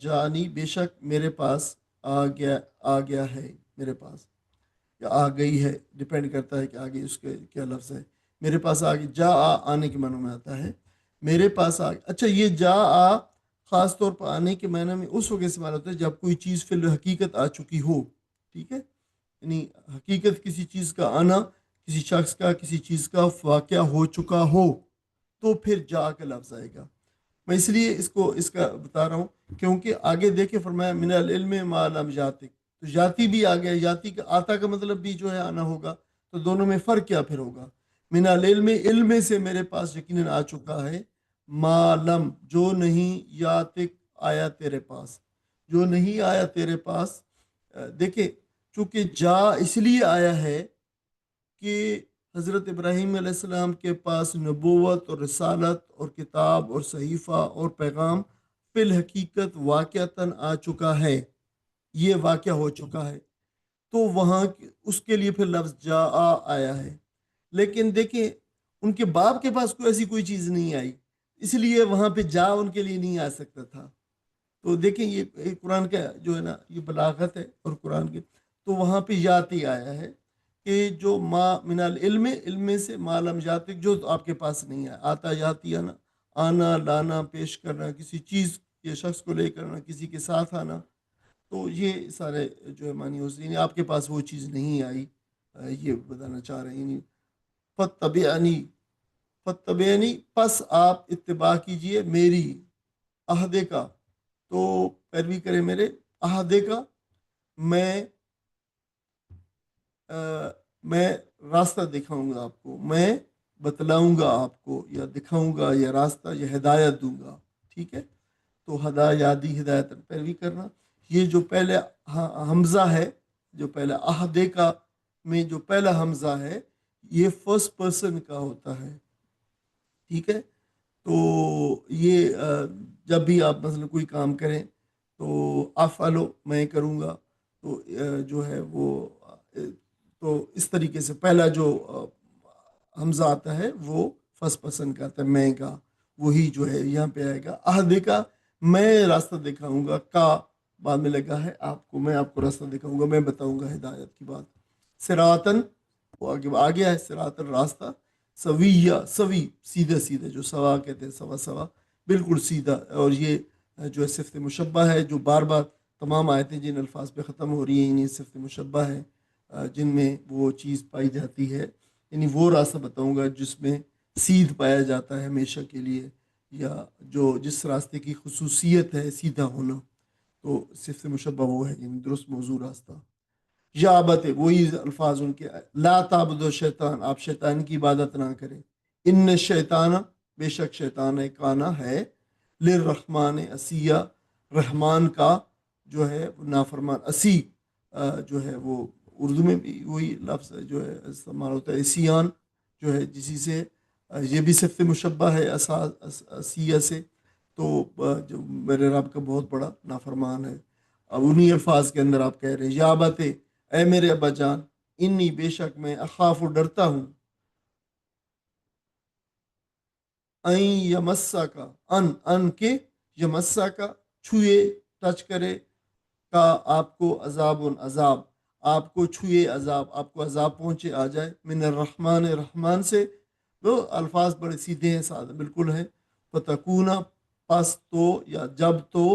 جانی بے شک میرے پاس آ گیا ہے، میرے پاس یا آ گئی ہے، ڈپینڈ کرتا ہے کہ آگے اس کے کیا لفظ ہے. میرے پاس آگے جا آنے کے معنی میں آتا ہے، میرے پاس اچھا یہ جا خاص طور پر آنے کے معنی میں اس وقت استعمال ہوتا ہے جب کوئی چیز فی الحقیقت آ چکی ہو. ٹھیک ہے، یعنی حقیقت کسی چیز کا آنا، کسی شخص کا کسی چیز کا واقعہ ہو چکا ہو تو پھر جا کا لفظ آئے گا. میں اس لیے اس کا بتا رہا ہوں کیونکہ آگے دیکھے فرمایا من العلم ما لم یاتک، تو یاتی بھی آ گیا. یاتی کا آتا کا مطلب بھی جو ہے آنا ہوگا، تو دونوں میں فرق کیا پھر ہوگا؟ من العلم، علم سے میرے پاس یقیناً آ چکا ہے، ما لم جو نہیں، یاتک آیا تیرے پاس، جو نہیں آیا تیرے پاس. دیکھیں چونکہ جا اس لیے آیا ہے کہ حضرت ابراہیم علیہ السلام کے پاس نبوت اور رسالت اور کتاب اور صحیفہ اور پیغام فی الحقیقت واقعتاً آ چکا ہے، یہ واقعہ ہو چکا ہے. تو وہاں اس کے لیے پھر لفظ جا آیا ہے. لیکن دیکھیں ان کے باپ کے پاس کوئی ایسی کوئی چیز نہیں آئی، اس لیے وہاں پہ جا ان کے لیے نہیں آ سکتا تھا. تو دیکھیں یہ قرآن کا جو ہے نا یہ بلاغت ہے، اور قرآن کے تو وہاں پہ یاتی آیا ہے کہ جو ما من العلم، علم سے معلوم جاتے جو آپ کے پاس نہیں ہے، آتا جاتی آنا، آنا لانا، پیش کرنا کسی چیز یا شخص کو لے کرنا، کسی کے ساتھ آنا، تو یہ سارے جو ہے معنی ہوتے ہیں، یعنی آپ کے پاس وہ چیز نہیں آئی، یہ بتانا چاہ رہے ہیں، یعنی فتبعنی، فتبعنی پس آپ اتباع کیجئے میری، عہدے کا، تو پیروی کرے میرے عہدے کا، میں میں راستہ دکھاؤں گا آپ کو، میں بتلاؤں گا آپ کو، یا دکھاؤں گا، یا راستہ، یا ہدایت دوں گا، ٹھیک ہے؟ تو ہدایادی ہدایت پیروی کرنا، یہ جو پہلے حمزہ ہے، جو پہلے عہدے کا میں جو پہلا حمزہ ہے، یہ فرسٹ پرسن کا ہوتا ہے، ٹھیک ہے؟ تو یہ جب بھی آپ مثلا کوئی کام کریں تو افعلو میں کروں گا، تو جو ہے وہ تو اس طریقے سے پہلا جو حمزہ آتا ہے وہ فرسٹ پرسن کا آتا ہے، میں کا، وہی جو ہے یہاں پہ آئے گا عہدے کا، میں راستہ دکھاؤں گا، کا بعد میں لگا ہے آپ کو، میں آپ کو راستہ دکھاؤں گا، میں بتاؤں گا ہدایت کی بات، سراطن وہ آگے ہے، سراطن راستہ، سویہ سوی سیدھا سیدھا، جو سوا کہتے ہیں سوا سوا، بالکل سیدھا، اور یہ جو ہے صفت مشبہ ہے، جو بار بار تمام آیتیں جن الفاظ پہ ختم ہو رہی ہیں یہ صفت مشبہ ہے، جن میں وہ چیز پائی جاتی ہے، یعنی وہ راستہ بتاؤں گا جس میں سیدھ پایا جاتا ہے ہمیشہ کے لیے، یا جو جس راستے کی خصوصیت ہے سیدھا ہونا، تو صفت مشبہ وہ ہے، یعنی درست موضوع راستہ، یا عبت وہی الفاظ ان کے، لا تعبد شیطان، آپ شیطان کی عبادت نہ کریں، ان شیطان بے شک شیطان کانا ہے، للرحمن عصیہ، رحمان کا جو ہے نافرمان، عصی جو ہے وہ اردو میں بھی وہی لفظ جو ہے استعمال ہوتا ہے، عصیان جو ہے جسی سے یہ بھی صفت مشبہ ہے عصیہ سے، تو جو میرے رب کا بہت بڑا نافرمان ہے، اب انہی الفاظ کے اندر آپ کہہ رہے ہیں، یا بات اے میرے ابا جان، انی بے شک میں اخاف و ڈرتا ہوں، این یمسا کا، ان کے یمسا کا چھوئے، ٹچ کرے، کا آپ کو عذاب عذاب، آپ کو چھوئے عذاب، آپ کو عذاب پہنچے آ جائے، من الرحمن رحمان سے، وہ الفاظ بڑے سیدھے ہیں، سادہ بالکل ہیں، فتکونا پس تو، یا جب تو،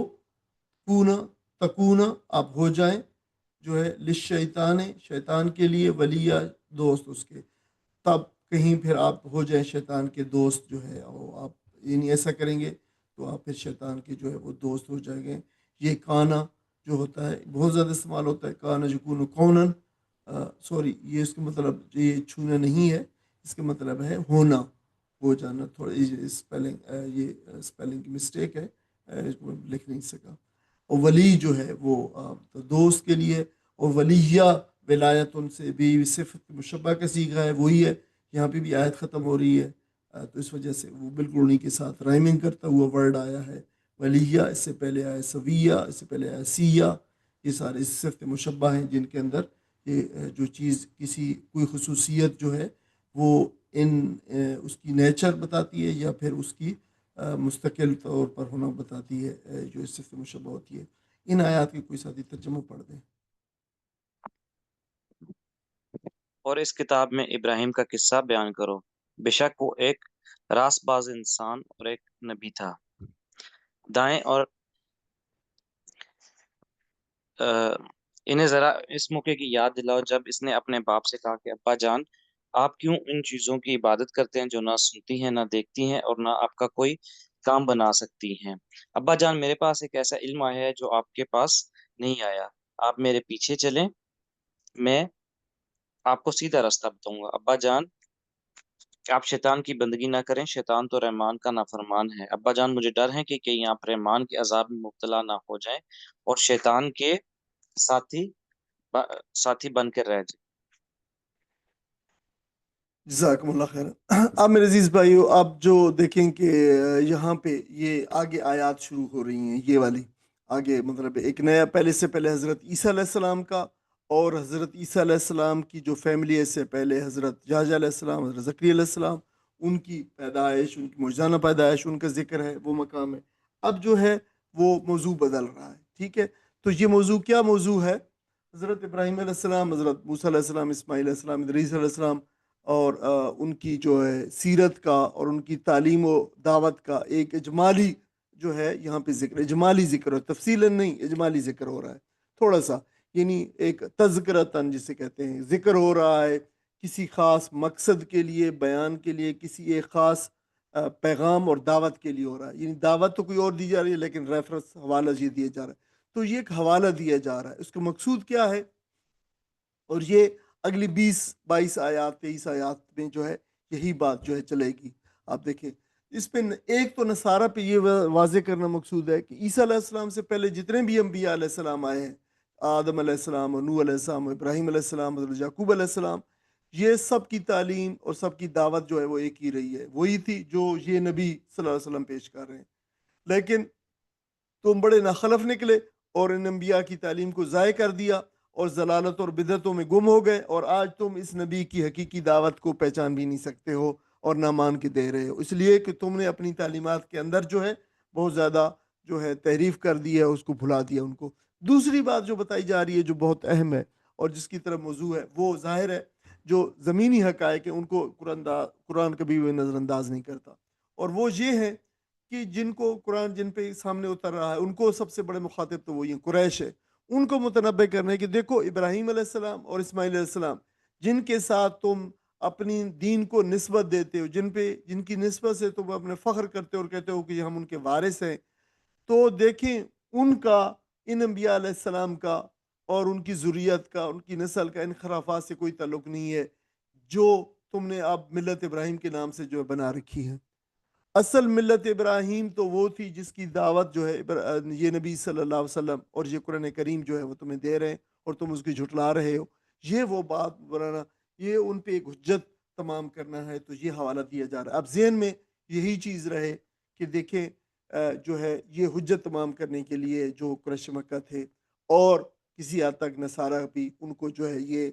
کونا تکونا آپ ہو جائیں، جو ہے للشیطان شیطان کے لیے، ولیہ دوست اس کے، تب کہیں پھر آپ ہو جائیں شیطان کے دوست جو ہے، اور آپ یعنی ایسا کریں گے تو آپ پھر شیطان کے جو ہے وہ دوست ہو جائیں گے، یہ کانا جو ہوتا ہے بہت زیادہ استعمال ہوتا ہے، کانا یکون کونن، سوری یہ اس کا مطلب یہ چھونا نہیں ہے، اس کا مطلب ہے ہونا، ہو جانا، تھوڑا یہ اسپیلنگ کی مسٹیک ہے، اس کو لکھ نہیں سکا، اور ولی جو ہے وہ دوست کے لیے، اور ولیہ ولایت ان سے بھی صفت مشبہ کا صیغہ ہے، وہی ہے، یہاں پہ بھی آیت ختم ہو رہی ہے، تو اس وجہ سے وہ بالکل انہیں کے ساتھ رائمنگ کرتا ہوا ورڈ آیا ہے، ولیہ اس سے پہلے آیا سویہ، اس سے پہلے آیا سیہ، یہ سارے صفت مشبہ ہیں جن کے اندر یہ جو چیز کسی کوئی خصوصیت جو ہے وہ ان اس کی نیچر بتاتی ہے، یا پھر اس کی مستقل طور پر ہونا بتاتی ہے، جو اس صفت مشبہ ہوتی ہے، ان آیات کے کوئی ساتھی ترجمہ پڑھ دیں۔ اور اس کتاب میں ابراہیم کا قصہ بیان کرو، بے شک وہ ایک راست باز انسان اور ایک نبی تھا، دائیں اور انہیں ذرا اس موقع کی یاد دلاؤ جب اس نے اپنے باپ سے کہا کہ ابا جان، آپ کیوں ان چیزوں کی عبادت کرتے ہیں جو نہ سنتی ہیں، نہ دیکھتی ہیں، اور نہ آپ کا کوئی کام بنا سکتی ہیں؟ ابا جان، میرے پاس ایک ایسا علم آیا ہے جو آپ کے پاس نہیں آیا، آپ میرے پیچھے چلیں، میں آپ کو سیدھا راستہ بتاؤں گا۔ ابا جان، آپ شیطان کی بندگی نہ کریں، شیطان تو رحمان کا نافرمان ہے۔ ابا جان، مجھے ڈر ہے کہ کہیں آپ رحمان کے عذاب میں مبتلا نہ ہو جائیں اور شیطان کے ساتھی ساتھی بن کر رہ جائیں۔ جزاکم اللہ خیر۔ اب میرے عزیز بھائیو، آپ جو دیکھیں کہ یہاں پہ یہ آگے آیات شروع ہو رہی ہیں، یہ والی آگے مطلب ایک نیا، پہلے سے پہلے حضرت عیسیٰ علیہ السلام کا، اور حضرت عیسیٰ علیہ السلام کی جو فیملی ہے، اس سے پہلے حضرت یحییٰ علیہ السلام، حضرت زکریا علیہ السلام، ان کی پیدائش، ان کی معجزانہ پیدائش، ان کا ذکر ہے، وہ مقام ہے۔ اب جو ہے وہ موضوع بدل رہا ہے، ٹھیک ہے؟ تو یہ موضوع کیا موضوع ہے؟ حضرت ابراہیم علیہ السلام، حضرت موسیٰ علیہ السلام، اسماعیل علیہ السلام، ادریس علیہ السلام، اور ان کی جو ہے سیرت کا اور ان کی تعلیم و دعوت کا ایک اجمالی جو ہے یہاں پہ ذکر، اجمالی ذکر ہو، تفصیلاً نہیں، اجمالی ذکر ہو رہا ہے تھوڑا سا، یعنی ایک تذکرتاً جسے کہتے ہیں، ذکر ہو رہا ہے کسی خاص مقصد کے لیے، بیان کے لیے، کسی ایک خاص پیغام اور دعوت کے لیے ہو رہا ہے، یعنی دعوت تو کوئی اور دی جا رہی ہے لیکن ریفرنس حوالہ یہ دیا جا رہا ہے، تو یہ ایک حوالہ دیا جا رہا ہے، اس کا مقصود کیا ہے؟ اور یہ اگلی 20 22 آیات 23 آیات میں جو ہے یہی بات جو ہے چلے گی۔ آپ دیکھیں اس پہ ایک تو نصارہ پہ یہ واضح کرنا مقصود ہے کہ عیسیٰ علیہ السلام سے پہلے جتنے بھی انبیاء علیہ السلام آئے ہیں، آدم علیہ السلام اور نوح علیہ السلام اور ابراہیم علیہ السلام، حضرت یعقوب علیہ السلام، یہ سب کی تعلیم اور سب کی دعوت جو ہے وہ ایک ہی رہی ہے، وہی تھی جو یہ نبی صلی اللہ علیہ وسلم پیش کر رہے ہیں، لیکن تم بڑے ناخلف نکلے اور ان انبیاء کی تعلیم کو ضائع کر دیا اور ضلالت اور بدعتوں میں گم ہو گئے، اور آج تم اس نبی کی حقیقی دعوت کو پہچان بھی نہیں سکتے ہو اور نہ مان کے دے رہے ہو، اس لیے کہ تم نے اپنی تعلیمات کے اندر جو ہے بہت زیادہ جو ہے تحریف کر دی ہے، اس کو بھلا دیا ان کو۔ دوسری بات جو بتائی جا رہی ہے جو بہت اہم ہے اور جس کی طرف موضوع ہے، وہ ظاہر ہے جو زمینی حقائق ہیں ان کو قرآن کبھی بھی نظر انداز نہیں کرتا، اور وہ یہ ہے کہ جن کو قرآن جن پہ سامنے اتر رہا ہے ان کو سب سے بڑے مخاطب تو وہی ہیں، قریش ہے، ان کو متنبع کرنے کہ دیکھو ابراہیم علیہ السلام اور اسماعیل علیہ السلام جن کے ساتھ تم اپنی دین کو نسبت دیتے ہو، جن کی نسبت سے تم اپنے فخر کرتے ہو اور کہتے ہو کہ ہم ان کے وارث ہیں، تو دیکھیں ان کا، ان انبیاء علیہ السلام کا اور ان کی ذریت کا، ان کی نسل کا ان خرافات سے کوئی تعلق نہیں ہے جو تم نے اب ملت ابراہیم کے نام سے جو بنا رکھی ہے۔ اصل ملت ابراہیم تو وہ تھی جس کی دعوت جو ہے یہ نبی صلی اللہ علیہ وسلم اور یہ قرآن کریم جو ہے وہ تمہیں دے رہے ہیں اور تم اس کی جھٹلا رہے ہو، یہ وہ بات بنانا، یہ ان پہ ایک حجت تمام کرنا ہے، تو یہ حوالہ دیا جا رہا ہے۔ اب ذہن میں یہی چیز رہے کہ دیکھیں جو ہے یہ حجت تمام کرنے کے لیے جو قریش مکہ تھے اور کسی حد تک نصارہ بھی، ان کو جو ہے یہ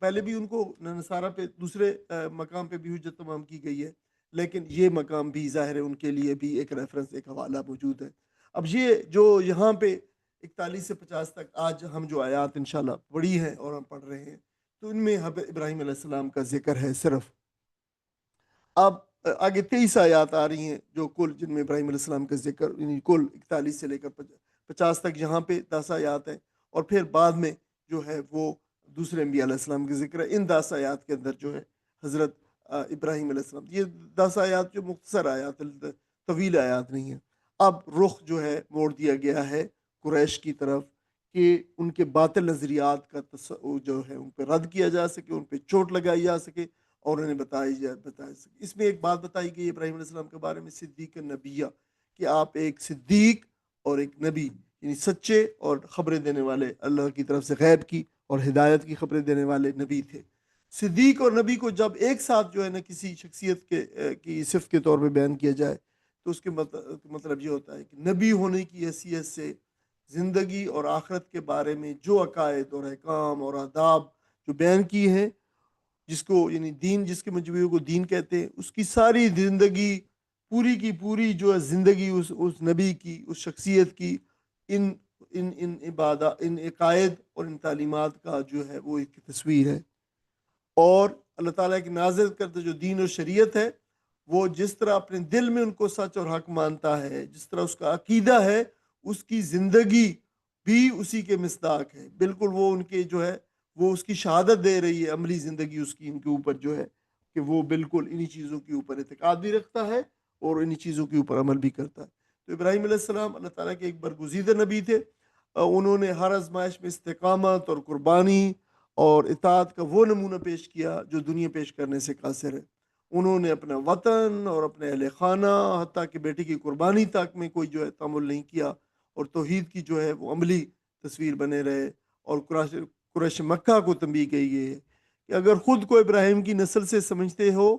پہلے بھی ان کو نصارہ پہ دوسرے مقام پہ بھی حجت تمام کی گئی ہے، لیکن یہ مقام بھی ظاہر ہے ان کے لیے بھی ایک ریفرنس، ایک حوالہ موجود ہے۔ اب یہ جو یہاں پہ 41 سے 50 تک آج ہم جو آیات انشاءاللہ پڑھی ہیں اور ہم پڑھ رہے ہیں، تو ان میں ابراہیم علیہ السلام کا ذکر ہے صرف۔ اب آگے 23 آیات آ رہی ہیں جو کل جن میں ابراہیم علیہ السلام کا ذکر، یعنی کل 41 سے لے کر 50 تک یہاں پہ 10 آیات ہیں، اور پھر بعد میں جو ہے وہ دوسرے انبیاء علیہ السلام کا ذکر ہے۔ ان 10 آیات کے اندر جو ہے حضرت ابراہیم علیہ السلام، یہ 10 آیات جو مختصر آیات، طویل آیات نہیں ہیں۔ اب رخ جو ہے موڑ دیا گیا ہے قریش کی طرف کہ ان کے باطل نظریات کا جو ہے ان پہ رد کیا جا سکے، ان پہ چوٹ لگائی جا سکے اور انہیں بتایا سکے۔ اس میں ایک بات بتائی گئی ابراہیم علیہ السلام کے بارے میں، صدیق نبیہ، کہ آپ ایک صدیق اور ایک نبی، یعنی سچے اور خبریں دینے والے، اللہ کی طرف سے غیب کی اور ہدایت کی خبریں دینے والے نبی تھے۔ صدیق اور نبی کو جب ایک ساتھ جو ہے نا کسی شخصیت کی صفت کے طور پہ بیان کیا جائے تو اس کے مطلب یہ ہوتا ہے کہ نبی ہونے کی حیثیت سے زندگی اور آخرت کے بارے میں جو عقائد اور احکام اور آداب جو بیان کی ہیں، جس کو یعنی دین، جس کے مجموعے کو دین کہتے ہیں، اس کی ساری زندگی، پوری کی پوری جو ہے زندگی اس نبی کی، اس شخصیت کی، ان ان عقائد اور ان تعلیمات کا جو ہے وہ ایک تصویر ہے، اور اللہ تعالیٰ کی نازل کرتے جو دین اور شریعت ہے، وہ جس طرح اپنے دل میں ان کو سچ اور حق مانتا ہے، جس طرح اس کا عقیدہ ہے، اس کی زندگی بھی اسی کے مصداق ہے، بالکل وہ ان کے جو ہے وہ اس کی شہادت دے رہی ہے، عملی زندگی اس کی ان کے اوپر جو ہے کہ وہ بالکل انہی چیزوں کے اوپر اعتقاد بھی رکھتا ہے اور انہی چیزوں کے اوپر عمل بھی کرتا ہے۔ تو ابراہیم علیہ السلام اللہ تعالیٰ کے ایک برگزیدہ نبی تھے، انہوں نے ہر آزمائش میں استقامت اور قربانی اور اطاعت کا وہ نمونہ پیش کیا جو دنیا پیش کرنے سے قاصر ہے۔ انہوں نے اپنا وطن اور اپنے اہل خانہ، حتیٰ کہ بیٹی کی قربانی تک میں کوئی جو ہے تعامل نہیں کیا، اور توحید کی جو ہے وہ عملی تصویر بنے رہے، اور قریش مکہ کو تنبیہ کی گئی ہے کہ اگر خود کو ابراہیم کی نسل سے سمجھتے ہو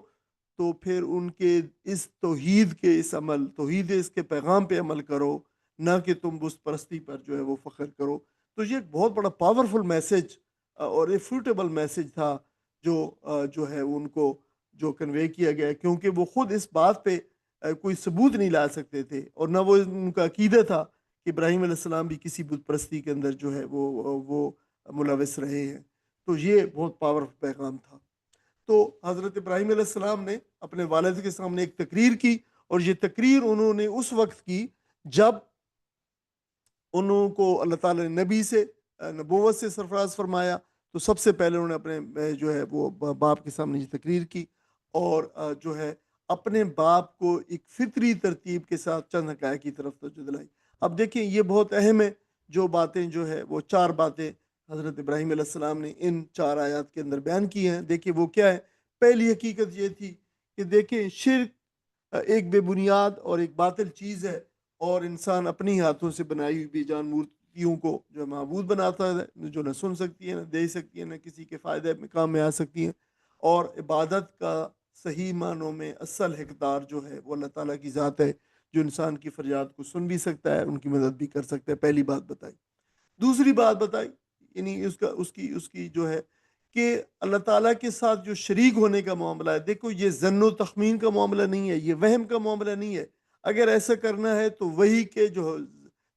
تو پھر ان کے اس توحید کے اس عمل، توحید اس کے پیغام پہ عمل کرو، نہ کہ تم بت پرستی پر جو ہے وہ فخر کرو۔ تو یہ ایک بہت بڑا پاورفل میسج اور ریفیوٹیبل میسج تھا جو جو ہے ان کو جو کنوے کیا گیا، کیونکہ وہ خود اس بات پہ کوئی ثبوت نہیں لا سکتے تھے، اور نہ وہ ان کا عقیدہ تھا کہ ابراہیم علیہ السلام بھی کسی بت پرستی کے اندر جو ہے وہ ملوث رہے ہیں۔ تو یہ بہت پاورفل پیغام تھا۔ تو حضرت ابراہیم علیہ السلام نے اپنے والد کے سامنے ایک تقریر کی، اور یہ تقریر انہوں نے اس وقت کی جب انہوں کو اللہ تعالیٰ نے نبی سے نبوت سے سرفراز فرمایا۔ تو سب سے پہلے انہوں نے اپنے جو ہے وہ باپ کے سامنے یہ تقریر کی، اور جو ہے اپنے باپ کو ایک فطری ترتیب کے ساتھ چند حقائق کی طرف توجہ دلائی۔ اب دیکھیں یہ بہت اہم ہے، جو باتیں جو ہے وہ 4 باتیں حضرت ابراہیم علیہ السلام نے ان 4 آیات کے اندر بیان کی ہیں۔ دیکھیں وہ کیا ہے؟ پہلی حقیقت یہ تھی کہ دیکھیں شرک ایک بے بنیاد اور ایک باطل چیز ہے، اور انسان اپنی ہاتھوں سے بنائی ہوئی بے جان مورتیوں کو جو ہے معبود بناتا ہے، جو نہ سن سکتی ہے، نہ دے سکتی ہے، نہ کسی کے فائدے میں کام میں آ سکتی ہیں۔ اور عبادت کا صحیح معنوں میں اصل حقدار جو ہے وہ اللہ تعالیٰ کی ذات ہے، جو انسان کی فریاد کو سن بھی سکتا ہے، ان کی مدد بھی کر سکتا ہے۔ پہلی بات بتائی۔ دوسری بات بتائی، یعنی اس کی جو ہے کہ اللہ تعالیٰ کے ساتھ جو شریک ہونے کا معاملہ ہے، دیکھو یہ ظن و تخمین کا معاملہ نہیں ہے، یہ وہم کا معاملہ نہیں ہے۔ اگر ایسا کرنا ہے تو وہی کے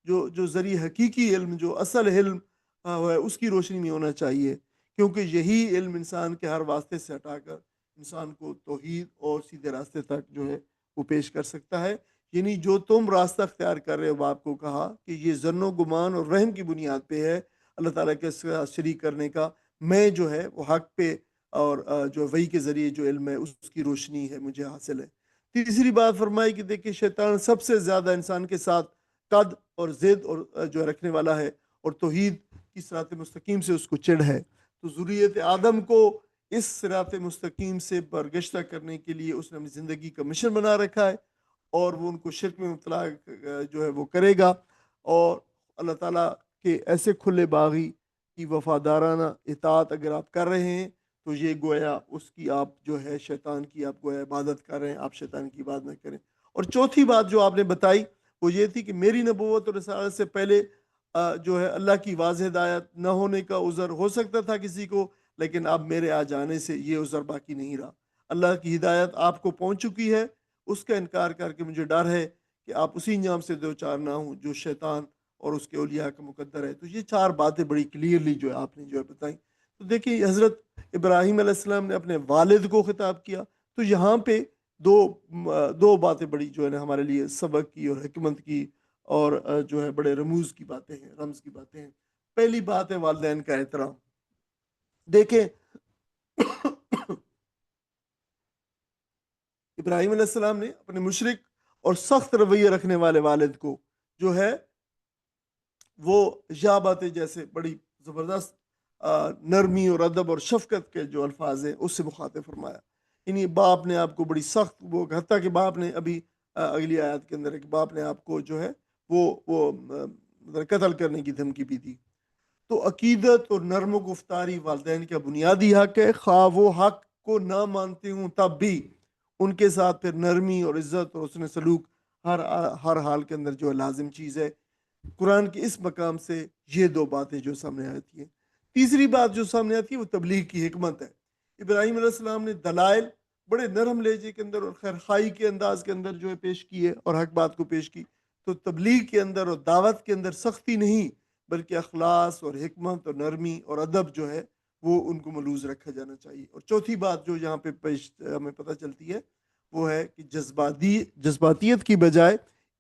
جو ذریعہ حقیقی علم، جو اصل علم ہے، اس کی روشنی میں ہونا چاہیے، کیونکہ یہی علم انسان کے ہر واسطے سے ہٹا کر انسان کو توحید اور سیدھے راستے تک جو ہے وہ پیش کر سکتا ہے۔ یعنی جو تم راستہ اختیار کر رہے ہو، باپ کو کہا کہ یہ ظن و گمان اور وہم کی بنیاد پہ ہے اللہ تعالیٰ کے ساتھ شریک کرنے کا، میں جو ہے وہ حق پہ، اور جو وحی کے ذریعے جو علم ہے اس کی روشنی ہے مجھے حاصل ہے۔ تیسری بات فرمائی کہ دیکھیں شیطان سب سے زیادہ انسان کے ساتھ قد اور ضد اور جو رکھنے والا ہے، اور توحید کی صراط مستقیم سے اس کو چڑ ہے۔ تو ذریت آدم کو اس صراط مستقیم سے برگشتہ کرنے کے لیے اس نے اپنی زندگی کا مشن بنا رکھا ہے، اور وہ ان کو شرک میں مبتلا جو ہے وہ کرے گا۔ اور اللہ تعالیٰ کے ایسے کھلے باغی کی وفادارانہ اطاعت اگر آپ کر رہے ہیں، تو یہ گویا اس کی آپ جو ہے شیطان کی آپ گویا عبادت کر رہے ہیں، آپ شیطان کی عبادت نہ کریں۔ اور چوتھی بات جو آپ نے بتائی وہ یہ تھی کہ میری نبوت اور رسالت سے پہلے جو ہے اللہ کی واضح ہدایت نہ ہونے کا عذر ہو سکتا تھا کسی کو، لیکن اب میرے آ جانے سے یہ عذر باقی نہیں رہا۔ اللہ کی ہدایت آپ کو پہنچ چکی ہے، اس کا انکار کر کے مجھے ڈر ہے کہ آپ اسی انجام سے دو چار نہ ہوں جو شیطان اور اس کے اولیاء کا مقدر ہے۔ تو یہ 4 باتیں بڑی کلیئرلی جو ہے آپ نے جو ہے بتائیں۔ تو دیکھیں حضرت ابراہیم علیہ السلام نے اپنے والد کو خطاب کیا، تو یہاں پہ دو باتیں بڑی جو ہے نا ہمارے لیے سبق کی اور حکمت کی اور جو ہے بڑے رموز کی باتیں ہیں، رمز کی باتیں ہیں۔ پہلی بات ہے والدین کا احترام۔ دیکھیں ابراہیم علیہ السلام نے اپنے مشرک اور سخت رویہ رکھنے والے والد کو جو ہے وہ یا باتیں جیسے بڑی زبردست نرمی اور ادب اور شفقت کے جو الفاظ ہیں اس سے مخاطب فرمایا۔ یعنی باپ نے آپ کو بڑی سخت، وہ حتیٰ کہ باپ نے ابھی اگلی آیات کے اندر ایک باپ نے آپ کو جو ہے وہ قتل کرنے کی دھمکی بھی دی۔ تو عقیدت اور نرم و گفتاری والدین کا بنیادی حق ہے، خواہ وہ حق کو نہ مانتے ہوں تب بھی ان کے ساتھ پھر نرمی اور عزت اور حسن سلوک ہر حال کے اندر جو ہے لازم چیز ہے۔ قرآن کے اس مقام سے یہ 2 باتیں جو سامنے آتی ہیں۔ تیسری بات جو سامنے آتی ہے وہ تبلیغ کی حکمت ہے۔ ابراہیم علیہ السلام نے دلائل بڑے نرم لہجے کے اندر اور خیرخواہی کے انداز کے اندر جو ہے پیش کیے اور حق بات کو پیش کی۔ تو تبلیغ کے اندر اور دعوت کے اندر سختی نہیں، بلکہ اخلاص اور حکمت اور نرمی اور ادب جو ہے وہ ان کو ملوز رکھا جانا چاہیے۔ اور چوتھی بات جو یہاں پہ ہمیں پتہ چلتی ہے وہ ہے کہ جذباتیت کی بجائے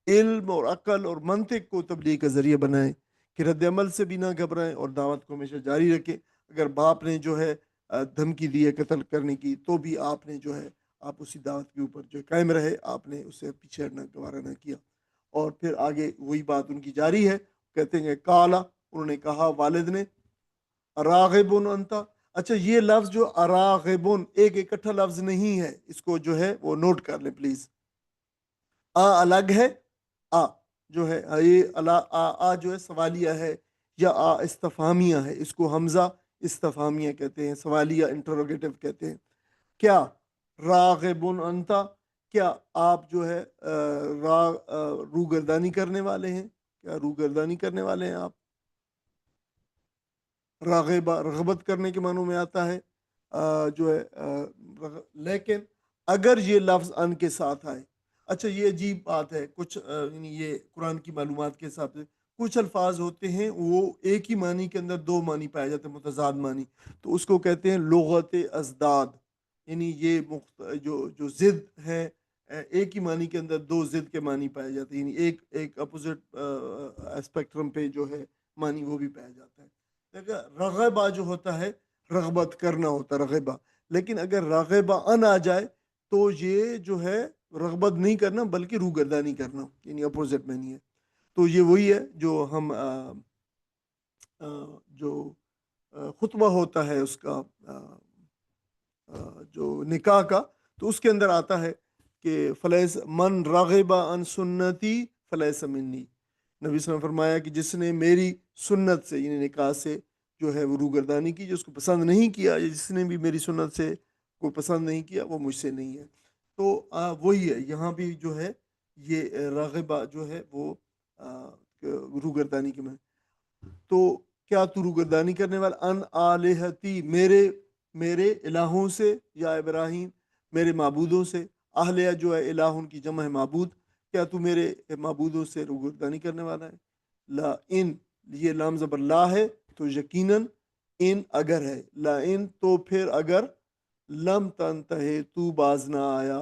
علم اور عقل اور منطق کو تبلیغ کا ذریعہ بنائیں، کہ رد عمل سے بھی نہ گھبرائیں اور دعوت کو ہمیشہ جاری رکھیں۔ اگر باپ نے جو ہے دھمکی دی ہے قتل کرنے کی، تو بھی آپ نے جو ہے آپ اسی دعوت کے اوپر جو قائم رہے، آپ نے اسے پیچھے ہٹنا گوارا نہ کیا۔ اور پھر آگے وہی بات ان کی جاری ہے، کہتے ہیں کالا، انہوں نے کہا والد نے، راغبن انتا۔ اچھا یہ لفظ جو اراغبن ایک اکٹھا لفظ نہیں ہے، اس کو جو ہے وہ نوٹ کر لیں پلیز۔ الگ ہے، آ جو ہے یہ آ جو ہے سوالیہ ہے یا استفہامیہ ہے، اس کو حمزہ استفہامیہ کہتے ہیں، سوالیہ انٹروگیٹو کہتے ہیں۔ کیا راغبن انتا، کیا آپ جو ہے روگردانی کرنے والے ہیں؟ کیا روگردانی کرنے والے ہیں آپ؟ راغبہ رغبت کرنے کے معنوں میں آتا ہے جو ہے لیکن اگر یہ لفظ ان کے ساتھ آئے، اچھا یہ عجیب بات ہے، کچھ یعنی یہ قرآن کی معلومات کے حساب سے کچھ الفاظ ہوتے ہیں وہ ایک ہی معنی کے اندر دو معنی پائے جاتے ہیں، متضاد معنی، تو اس کو کہتے ہیں لغت ازداد، یعنی یہ جو ضد ہے، ایک ہی معنی کے اندر دو ضد کے معنی پائے جاتے ہیں، یعنی ایک اپوزٹ اسپیکٹرم پہ جو ہے معنی وہ بھی پایا جاتا ہے۔ دیکھیں رغبہ جو ہوتا ہے رغبت کرنا ہوتا ہے رغبہ، لیکن اگر راغبہ ان آ جائے تو یہ جو ہے رغبت نہیں کرنا بلکہ روگردانی کرنا، یعنی اپوزٹ میں نہیں ہے۔ تو یہ وہی ہے جو ہم جو خطبہ ہوتا ہے اس کا جو نکاح کا، تو اس کے اندر آتا ہے کہ فلیس من راغب عن سنتی فلیس منی، نبی صلی اللہ علیہ وسلم نے فرمایا کہ جس نے میری سنت سے یعنی نکاح سے جو ہے وہ روگردانی کی، جو اس کو پسند نہیں کیا، یا جس نے بھی میری سنت سے کوئی پسند نہیں کیا وہ مجھ سے نہیں ہے۔ تو وہی ہے یہاں بھی جو ہے یہ راغبہ جو ہے وہ روگردانی کے میں، تو کیا تو روگردانی کرنے والا ان آلہتی میرے الہوں سے، یا ابراہیم میرے معبودوں سے، اہلیہ جو ہے الہ ان کی جمع ہے معبود، کیا تو میرے معبودوں سے روگردانی کرنے والا ہے؟ لا ان، یہ لام زبر لا ہے تو یقیناً، ان اگر ہے، لا ان تو پھر اگر، لم تنتہے تو باز نہ آیا،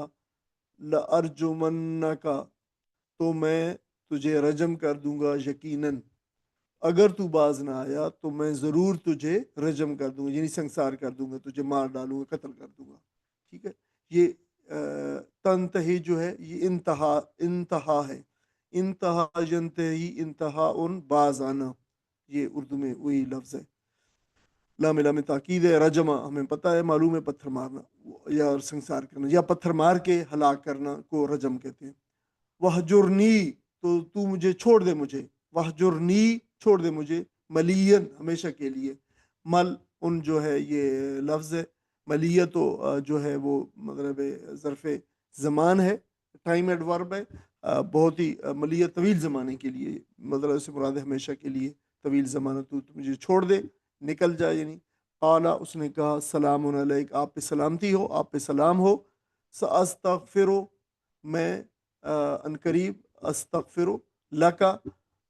لارجمنکا تو میں تجھے رجم کر دوں گا، یقیناً اگر تو باز نہ آیا تو میں ضرور تجھے رجم کر دوں گا، یعنی سنسار کر دوں گا، تجھے مار ڈالوں گا، قتل کر دوں گا۔ ٹھیک ہے، یہ تنتہی جو ہے یہ انتہا ہے، انتہا ینتہی انتہا ان باز آنا، یہ اردو میں وہی لفظ ہے۔ لام تاکید ہے، رجمہ ہمیں پتہ ہے معلوم ہے پتھر مارنا یا سنسار کرنا یا پتھر مار کے ہلاک کرنا کو رجم کہتے ہیں۔ وہجرنی تو مجھے چھوڑ دے مجھے، وہجرنی چھوڑ دے مجھے، ملین ہمیشہ کے لیے، مل ان جو ہے یہ لفظ ہے، ملیہ تو جو ہے وہ مطلب ظرف زمان ہے، ٹائم ایڈورب ہے، بہت ہی ملیہ طویل زمانے کے لیے، مطلب اس سے مراد ہے ہمیشہ کے لیے طویل زمانہ، تو مجھے چھوڑ دے، نکل جائے، یعنی قالا اس نے کہا سلام علیک، آپ پہ سلامتی ہو، آپ پہ سلام ہو، ساستغفرو میں عنقریب استغفر لکا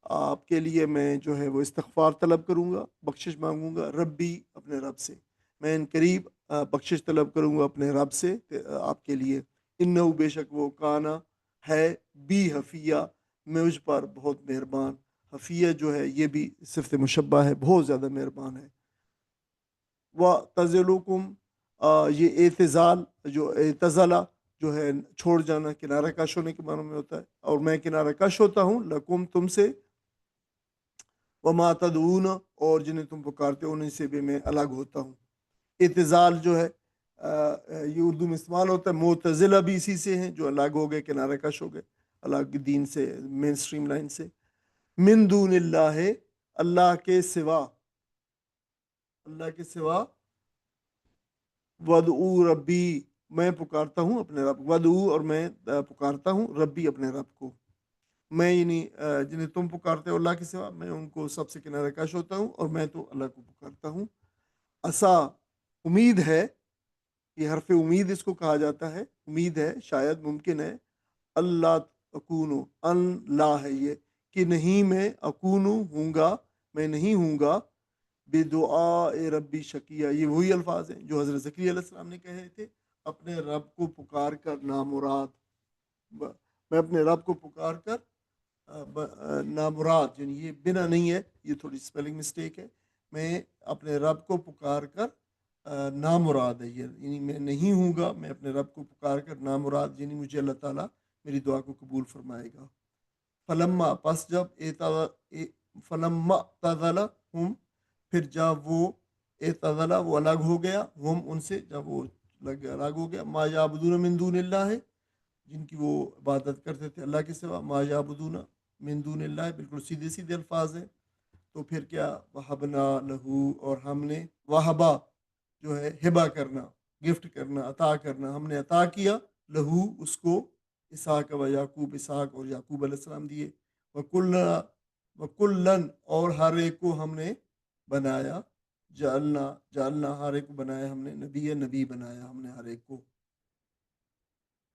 آپ کے لیے میں جو ہے وہ استغفار طلب کروں گا، بخشش مانگوں گا، ربی اپنے رب سے، میں عنقریب بخشش طلب کروں گا اپنے رب سے آپ کے لیے، انہو بے شک وہ کانا ہے، بی حفیہ مجھ پر بہت مہربان، حفیہ جو ہے یہ بھی صفت مشبہ ہے، بہت زیادہ مہربان ہے۔ وَتَزِلُکم یہ اعتزال جو اعتزلہ جو ہے چھوڑ جانا، کنارہ کش ہونے کے معنی میں ہوتا ہے، اور میں کنارہ کش ہوتا ہوں لکم تم سے، وما تدعون اور جنہیں تم پکارتے ہو انہیں سے بھی میں الگ ہوتا ہوں۔ اعتزال جو ہے یہ اردو میں استعمال ہوتا ہے، معتزلہ بھی اسی سے ہیں جو الگ ہو گئے، کنارہ کش ہو گئے الگ دین سے، مین سٹریم لائن سے۔ من دون اللہ اللہ کے سوا، اللہ کے سوا، ودعو ربی میں پکارتا ہوں اپنے رب، ودعو اور میں پکارتا ہوں ربی اپنے رب کو، میں یعنی جنہیں تم پکارتے ہو اللہ کے سوا میں ان کو سب سے کنارہ کش ہوتا ہوں اور میں تو اللہ کو پکارتا ہوں۔ عسا امید ہے، یہ حرف امید اس کو کہا جاتا ہے، امید ہے شاید ممکن ہے، اللہ اکونو ان لا ہے یہ کہ نہیں میں اکونو ہوں گا، میں نہیں ہوں گا، بے دعا ربی شکیہ، یہ وہی الفاظ ہیں جو حضرت زکریا علیہ السلام نے کہے تھے، اپنے رب کو پکار کر نامراد، میں اپنے رب کو پکار کر نامراد، یعنی یہ بنا نہیں ہے، یہ تھوڑی سپیلنگ مسٹیک ہے، میں اپنے رب کو پکار کر نامراد ہے یہ، یعنی میں نہیں ہوں گا، میں اپنے رب کو پکار کر نامراد، یعنی مجھے اللہ تعالیٰ میری دعا کو قبول فرمائے گا۔ فلما پس جب فلما اعتزلہم پھر جب وہ اعتزلہ وہ الگ ہو گیا، ہم ان سے جب وہ الگ ہو گیا، ما یعبدون من دون اللہ جن کی وہ عبادت کرتے تھے اللہ کے سوا، ما یعبدون من دون اللہ بالکل سیدھے سیدھے الفاظ ہیں، تو پھر کیا، وہبنا لہو اور ہم نے، وہبا جو ہے ہبا کرنا، گفٹ کرنا، عطا کرنا، ہم نے عطا کیا لہو اس کو، اسحاق و یعقوب، اسحاق اور یعقوب علیہ السلام دیے، وکلن اور ہر ایک کو ہم نے بنایا، جعلنا ہر ایک کو بنایا ہم نے، نبی بنایا ہم نے ہر ایک کو،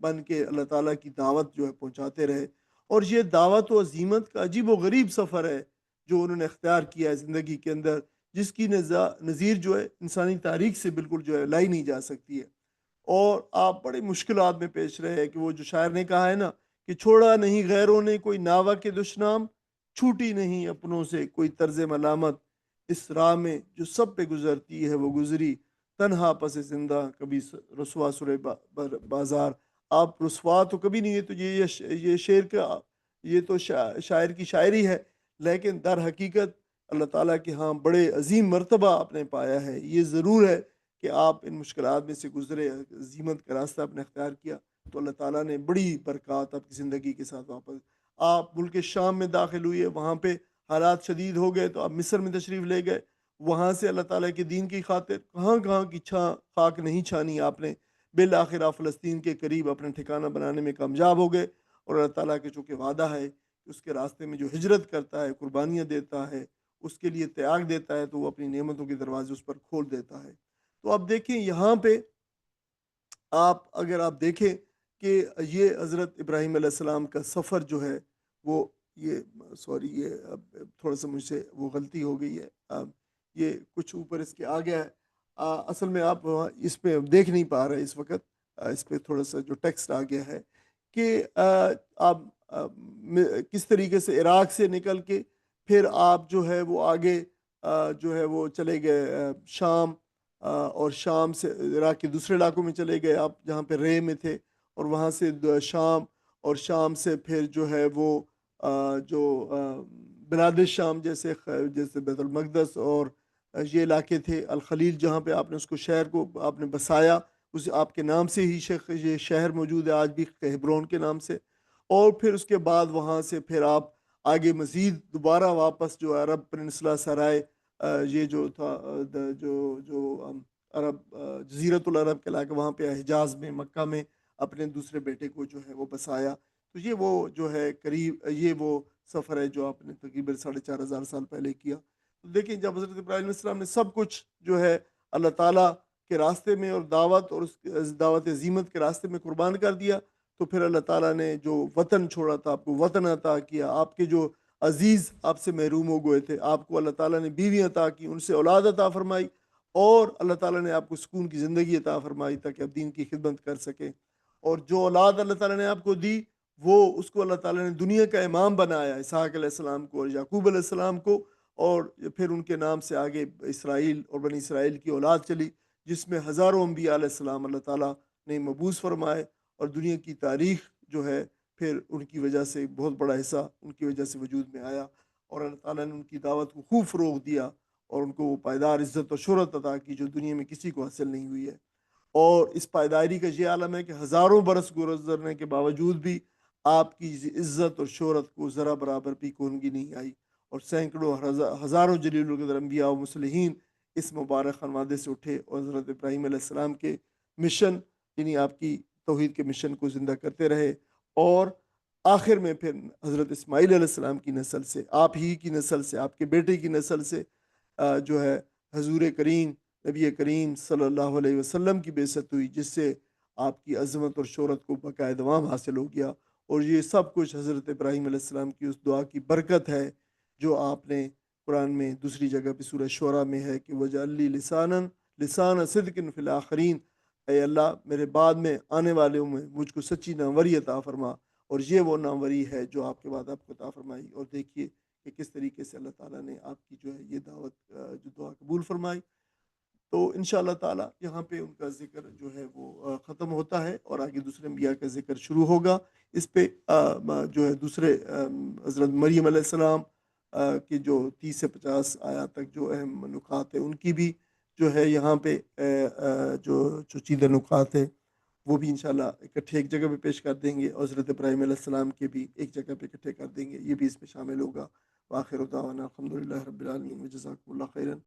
بن کے اللہ تعالیٰ کی دعوت جو ہے پہنچاتے رہے۔ اور یہ دعوت و عزیمت کا عجیب و غریب سفر ہے جو انہوں نے اختیار کیا ہے زندگی کے اندر، جس کی نظیر جو ہے انسانی تاریخ سے بالکل جو ہے لائی نہیں جا سکتی ہے۔ اور آپ بڑی مشکلات میں پیش رہے ہیں کہ وہ جو شاعر نے کہا ہے نا کہ چھوڑا نہیں غیروں نے کوئی ناوا کے دشنام، چھوٹی نہیں اپنوں سے کوئی طرز ملامت، اس راہ میں جو سب پہ گزرتی ہے وہ گزری، تنہا پس زندہ کبھی رسوا سرے بازار۔ آپ رسوا تو کبھی نہیں ہے، تو یہ شعر کا یہ تو شاعر کی شاعری ہے، لیکن در حقیقت اللہ تعالیٰ کے ہاں بڑے عظیم مرتبہ آپ نے پایا ہے۔ یہ ضرور ہے کہ آپ ان مشکلات میں سے گزرے، عزیمت کا راستہ آپ نے اختیار کیا، تو اللہ تعالیٰ نے بڑی برکات آپ کی زندگی کے ساتھ واپس۔ آپ ملک شام میں داخل ہوئے، وہاں پہ حالات شدید ہو گئے تو آپ مصر میں تشریف لے گئے، وہاں سے اللہ تعالیٰ کے دین کی خاطر کہاں کہاں کی خاک نہیں چھانی آپ نے، بالآخر آپ فلسطین کے قریب اپنا ٹھکانہ بنانے میں کامیاب ہو گئے۔ اور اللہ تعالیٰ کے چونکہ وعدہ ہے کہ اس کے راستے میں جو ہجرت کرتا ہے، قربانیاں دیتا ہے، اس کے لیے تیاگ دیتا ہے، تو وہ اپنی نعمتوں کے دروازے اس پر کھول دیتا ہے۔ تو اب دیکھیں یہاں پہ اگر آپ دیکھیں کہ یہ حضرت ابراہیم علیہ السلام کا سفر جو ہے وہ یہ سوری یہ اب تھوڑا سا مجھ سے وہ غلطی ہو گئی ہے، یہ کچھ اوپر اس کے آ گیا ہے۔ اصل میں آپ اس پہ دیکھ نہیں پا رہے اس وقت، اس پہ تھوڑا سا جو ٹیکسٹ آ گیا ہے کہ آپ کس طریقے سے عراق سے نکل کے پھر آپ جو ہے وہ آگے جو ہے وہ چلے گئے شام، اور شام سے عراق کے دوسرے علاقوں میں چلے گئے آپ جہاں پہ رے میں تھے، اور وہاں سے شام، اور شام سے پھر جو ہے وہ جو بلاد الشام جیسے بیت المقدس اور یہ علاقے تھے، الخلیل جہاں پہ آپ نے اس کو شہر کو آپ نے بسایا، اس آپ کے نام سے ہی یہ شہر موجود ہے آج بھی ہبرون کے نام سے۔ اور پھر اس کے بعد وہاں سے پھر آپ آگے مزید دوبارہ واپس جو عرب پنسلا سرائے یہ جو تھا جو عرب جزیرۃ العرب کے علاقے وہاں پہ حجاز میں مکہ میں اپنے دوسرے بیٹے کو جو ہے وہ بسایا۔ تو یہ وہ جو ہے قریب یہ وہ سفر ہے جو آپ نے تقریباً 4,500 سال پہلے کیا۔ تو دیکھیں جب حضرت ابراہیم علیہ السلام نے سب کچھ جو ہے اللہ تعالیٰ کے راستے میں اور دعوت اور اس دعوت عظیمت کے راستے میں قربان کر دیا، تو پھر اللہ تعالیٰ نے جو وطن چھوڑا تھا آپ کو وطن عطا کیا، آپ کے جو عزیز آپ سے محروم ہو گئے تھے آپ کو اللہ تعالیٰ نے بیوی عطا کی، ان سے اولاد عطا فرمائی، اور اللہ تعالیٰ نے آپ کو سکون کی زندگی عطا فرمائی تاکہ آپ دین کی خدمت کر سکیں۔ اور جو اولاد اللہ تعالیٰ نے آپ کو دی وہ اس کو اللہ تعالیٰ نے دنیا کا امام بنایا، اسحاق علیہ السلام کو اور یعقوب علیہ السلام کو، اور پھر ان کے نام سے آگے اسرائیل اور بنی اسرائیل کی اولاد چلی، جس میں ہزاروں انبیاء علیہ السلام اللہ تعالیٰ نے مبعوث فرمائے، اور دنیا کی تاریخ جو ہے پھر ان کی وجہ سے بہت بڑا حصہ ان کی وجہ سے وجود میں آیا، اور اللہ تعالیٰ نے ان کی دعوت کو خوب فروغ دیا اور ان کو وہ پائیدار عزت و شہرت عطا کی جو دنیا میں کسی کو حاصل نہیں ہوئی ہے۔ اور اس پائیداری کا یہ عالم ہے کہ ہزاروں برس گزرنے کے باوجود بھی آپ کی عزت اور شہرت کو ذرا برابر بھی کونگی نہیں آئی، اور سینکڑوں ہزاروں جلیل القدر انبیاء و مصلحین اس مبارک خانوادے سے اٹھے اور حضرت ابراہیم علیہ السلام کے مشن یعنی آپ کی توحید کے مشن کو زندہ کرتے رہے، اور آخر میں پھر حضرت اسماعیل علیہ السلام کی نسل سے، آپ ہی کی نسل سے، آپ کے بیٹے کی نسل سے جو ہے حضور کریم نبی کریم صلی اللہ علیہ وسلم کی بعثت ہوئی، جس سے آپ کی عظمت اور شہرت کو بقائے دوام حاصل ہو گیا۔ اور یہ سب کچھ حضرت ابراہیم علیہ السلام کی اس دعا کی برکت ہے جو آپ نے قرآن میں دوسری جگہ پہ سورہ شعراء میں ہے کہ وجعل لی لسان صدق فی الاخرین، اے اللہ میرے بعد میں آنے والوں میں مجھ کو سچی ناموری عطا فرما، اور یہ وہ ناموری ہے جو آپ کے بعد آپ کو عطا فرمائی۔ اور دیکھیے کہ کس طریقے سے اللہ تعالیٰ نے آپ کی جو ہے یہ دعوت جو دعا قبول فرمائی۔ تو انشاءاللہ تعالیٰ یہاں پہ ان کا ذکر جو ہے وہ ختم ہوتا ہے اور آگے دوسرے انبیاء کا ذکر شروع ہوگا۔ اس پہ جو ہے دوسرے حضرت مریم علیہ السلام کی جو 30 سے 50 آیات تک جو اہم نکات ہیں ان کی بھی جو ہے یہاں پہ جو چیدہ نکات ہیں وہ بھی انشاءاللہ اکٹھے ایک جگہ پہ پیش کر دیں گے، اور حضرت ابراہیم علیہ السلام کے بھی ایک جگہ پہ اکٹھے کر دیں گے، یہ بھی اس میں شامل ہوگا۔ وآخر دعوانا الحمدللہ رب العالمین، وجزاکم اللہ خیرا۔